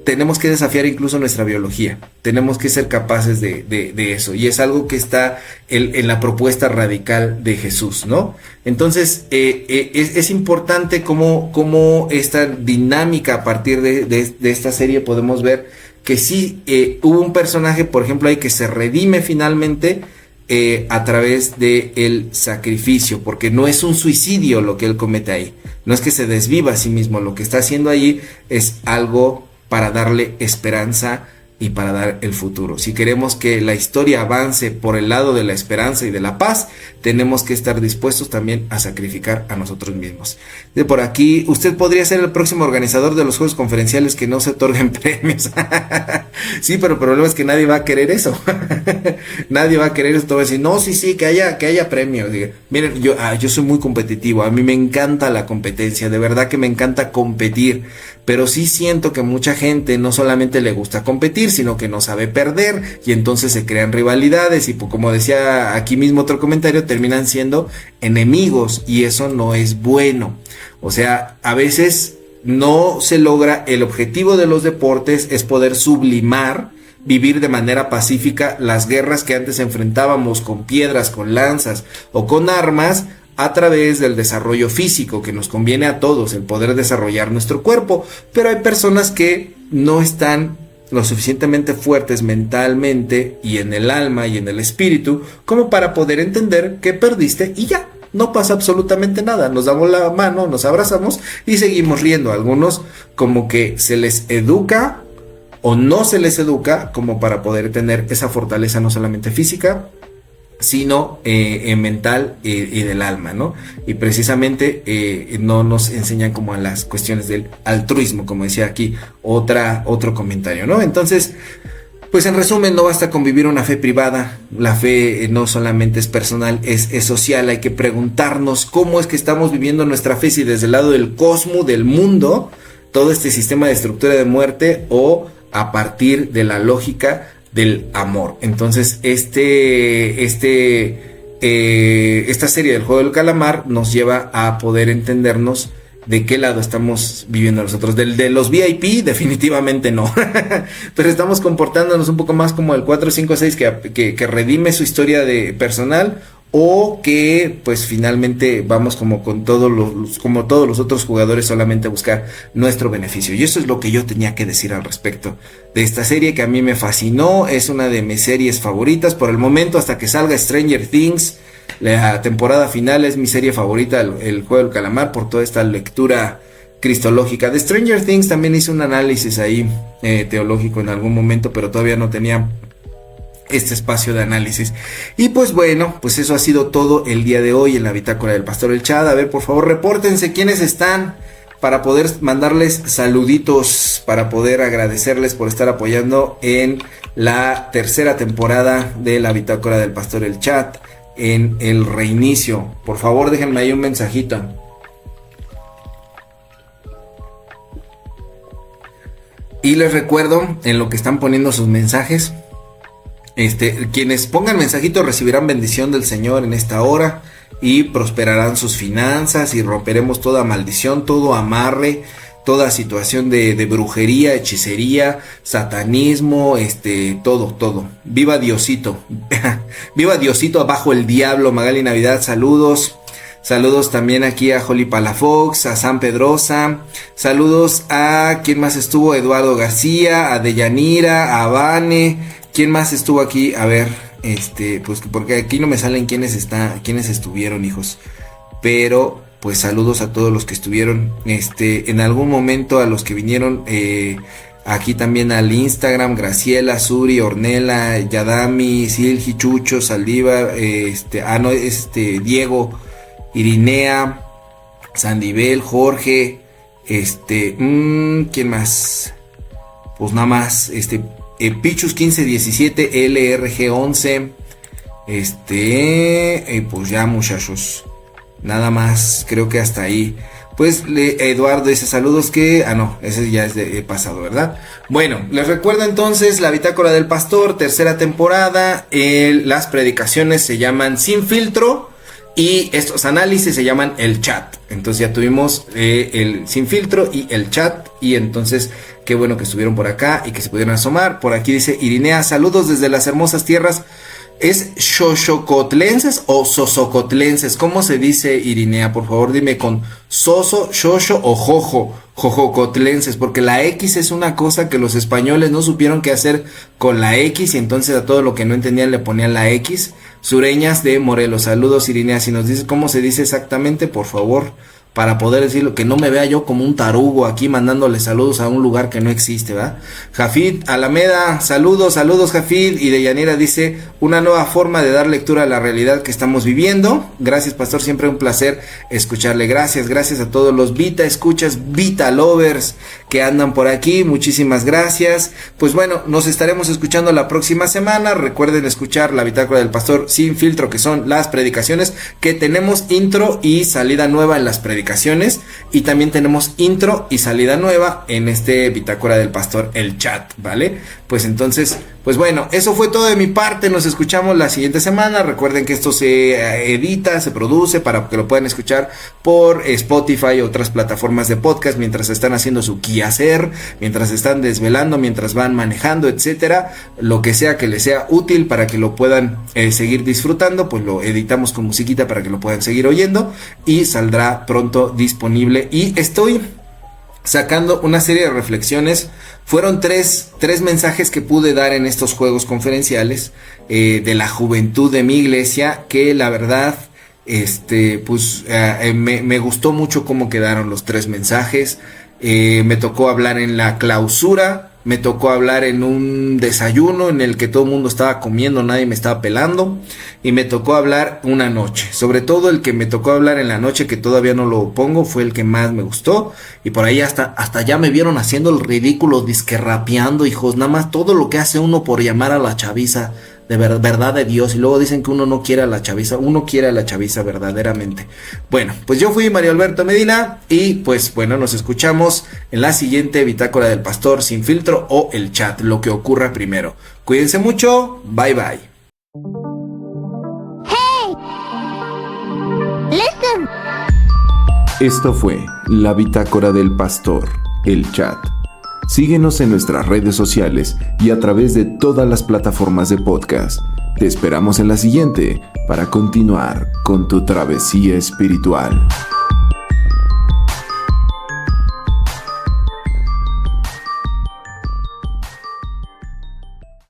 tenemos que desafiar incluso nuestra biología. Tenemos que ser capaces de eso. Y es algo que está en la propuesta radical de Jesús, ¿no? Entonces, es importante cómo esta dinámica a partir de esta serie podemos ver que sí hubo un personaje, por ejemplo, ahí que se redime finalmente a través del sacrificio, porque no es un suicidio lo que él comete ahí. No es que se desviva a sí mismo. Lo que está haciendo ahí es algo para darle esperanza y para dar el futuro. Si queremos que la historia avance por el lado de la esperanza y de la paz, tenemos que estar dispuestos también a sacrificar a nosotros mismos. De por aquí, usted podría ser el próximo organizador de los juegos conferenciales que no se otorguen premios. Sí, pero el problema es que nadie va a querer eso. Nadie va a querer eso. Todo va a decir, no, sí, que haya premios. Miren, yo soy muy competitivo. A mí me encanta la competencia. De verdad que me encanta competir. Pero sí siento que mucha gente no solamente le gusta competir, sino que no sabe perder, y entonces se crean rivalidades y, pues, como decía aquí mismo otro comentario, terminan siendo enemigos, y eso no es bueno. O sea, a veces no se logra. El objetivo de los deportes es poder sublimar, vivir de manera pacífica las guerras que antes enfrentábamos con piedras, con lanzas o con armas, a través del desarrollo físico, que nos conviene a todos el poder desarrollar nuestro cuerpo. Pero hay personas que no están lo suficientemente fuertes mentalmente y en el alma y en el espíritu como para poder entender que perdiste y ya. no pasa absolutamente nada, nos damos la mano, nos abrazamos y seguimos riendo. Algunos como que se les educa o no se les educa como para poder tener esa fortaleza no solamente física, sino mental y del alma, ¿no? Y precisamente no nos enseñan como a las cuestiones del altruismo, como decía aquí otro comentario, ¿no? Entonces, pues en resumen, no basta con vivir una fe privada, la fe no solamente es personal, es social. Hay que preguntarnos cómo es que estamos viviendo nuestra fe, si desde el lado del cosmos, del mundo, todo este sistema de estructura de muerte, o a partir de la lógica del amor. Entonces esta serie del juego del calamar nos lleva a poder entendernos de qué lado estamos viviendo nosotros. Del de los VIP definitivamente no, pero estamos comportándonos un poco más como el 456 que redime su historia de personal, o que pues finalmente vamos como todos los otros jugadores, solamente a buscar nuestro beneficio. Y eso es lo que yo tenía que decir al respecto de esta serie, que a mí me fascinó. Es una de mis series favoritas por el momento, hasta que salga Stranger Things. La temporada final es mi serie favorita, el juego del calamar, por toda esta lectura cristológica. De Stranger Things también hice un análisis ahí teológico en algún momento, pero todavía no tenía este espacio de análisis. Y pues bueno, pues eso ha sido todo el día de hoy en la bitácora del Pastor El Chad. A ver, por favor, repórtense quiénes están, para poder mandarles saluditos, para poder agradecerles por estar apoyando en la tercera temporada de la bitácora del Pastor El Chad, en el reinicio. Por favor, déjenme ahí un mensajito. Y les recuerdo, en lo que están poniendo sus mensajes, quienes pongan mensajitos recibirán bendición del Señor en esta hora, y prosperarán sus finanzas, y romperemos toda maldición, todo amarre, toda situación de brujería, hechicería, satanismo, todo. Viva Diosito. Viva Diosito, abajo el diablo. Magali Navidad, saludos. Saludos también aquí a Holly Palafox, a San Pedrosa. Saludos a ¿quién más estuvo? Eduardo García, a Deyanira, a Vane. ¿Quién más estuvo aquí? A ver, pues porque aquí no me salen quiénes estuvieron, hijos. Pero pues saludos a todos los que estuvieron en algún momento, a los que vinieron aquí también al Instagram: Graciela, Suri, Ornella, Yadami, Silgi, Chucho, Saldívar, Diego, Irinea, Sandibel, Jorge, ¿quién más? Pues nada más, Pichus 1517, LRG 11, pues ya, muchachos, nada más, creo que hasta ahí. Pues Eduardo dice saludos no, ese ya es de pasado, ¿verdad? Bueno, les recuerdo entonces la bitácora del pastor, tercera temporada. Las predicaciones se llaman Sin Filtro, y estos análisis se llaman El Chat. Entonces ya tuvimos el Sin Filtro y El Chat, y entonces qué bueno que estuvieron por acá y que se pudieron asomar. Por aquí dice Irinea, saludos desde las hermosas tierras. ¿Es xoxocotlenses o sosocotlenses? ¿Cómo se dice, Irinea? Por favor, dime con soso, xoxo o jojocotlenses, porque la X es una cosa que los españoles no supieron qué hacer con la X, y entonces a todo lo que no entendían le ponían la X. Sureñas de Morelos, saludos, Irinea. Si nos dices cómo se dice exactamente, por favor, para poder decirlo, que no me vea yo como un tarugo aquí mandándole saludos a un lugar que no existe, ¿verdad? Jafid Alameda, saludos Jafid. Y Deyanira dice, una nueva forma de dar lectura a la realidad que estamos viviendo. Gracias, pastor, siempre un placer escucharle. Gracias a todos los Vita escuchas, Vita lovers que andan por aquí, muchísimas gracias. Pues bueno, nos estaremos escuchando la próxima semana. Recuerden escuchar la bitácora del pastor Sin Filtro, que son las predicaciones, que tenemos intro y salida nueva en las predicaciones, y también tenemos intro y salida nueva en bitácora del pastor El Chat, ¿vale? Pues entonces, pues bueno, eso fue todo de mi parte. Nos escuchamos la siguiente semana. Recuerden que esto se edita, se produce para que lo puedan escuchar por Spotify y otras plataformas de podcast mientras están haciendo su quehacer, mientras están desvelando, mientras van manejando, etcétera. Lo que sea que les sea útil para que lo puedan seguir disfrutando, pues lo editamos con musiquita para que lo puedan seguir oyendo, y saldrá pronto disponible. Y estoy sacando una serie de reflexiones. Fueron tres mensajes que pude dar en estos juegos conferenciales de la juventud de mi iglesia, que la verdad Me gustó mucho cómo quedaron los 3 mensajes. Me tocó hablar en la clausura, me tocó hablar en un desayuno en el que todo el mundo estaba comiendo, nadie me estaba pelando, y me tocó hablar una noche. Sobre todo el que me tocó hablar en la noche, que todavía no lo pongo, fue el que más me gustó, y por ahí hasta ya me vieron haciendo el ridículo, disque rapeando, hijos, nada más todo lo que hace uno por llamar a la chaviza, de verdad de Dios, y luego dicen que uno no quiere a la chaviza, uno quiere a la chaviza verdaderamente. Bueno, pues yo fui Mario Alberto Medina, y pues bueno, nos escuchamos en la siguiente Bitácora del Pastor Sin Filtro o El Chat, lo que ocurra primero. Cuídense mucho, bye bye. Hey, listen. Esto fue la Bitácora del Pastor, El Chat. Síguenos en nuestras redes sociales y a través de todas las plataformas de podcast. Te esperamos en la siguiente para continuar con tu travesía espiritual.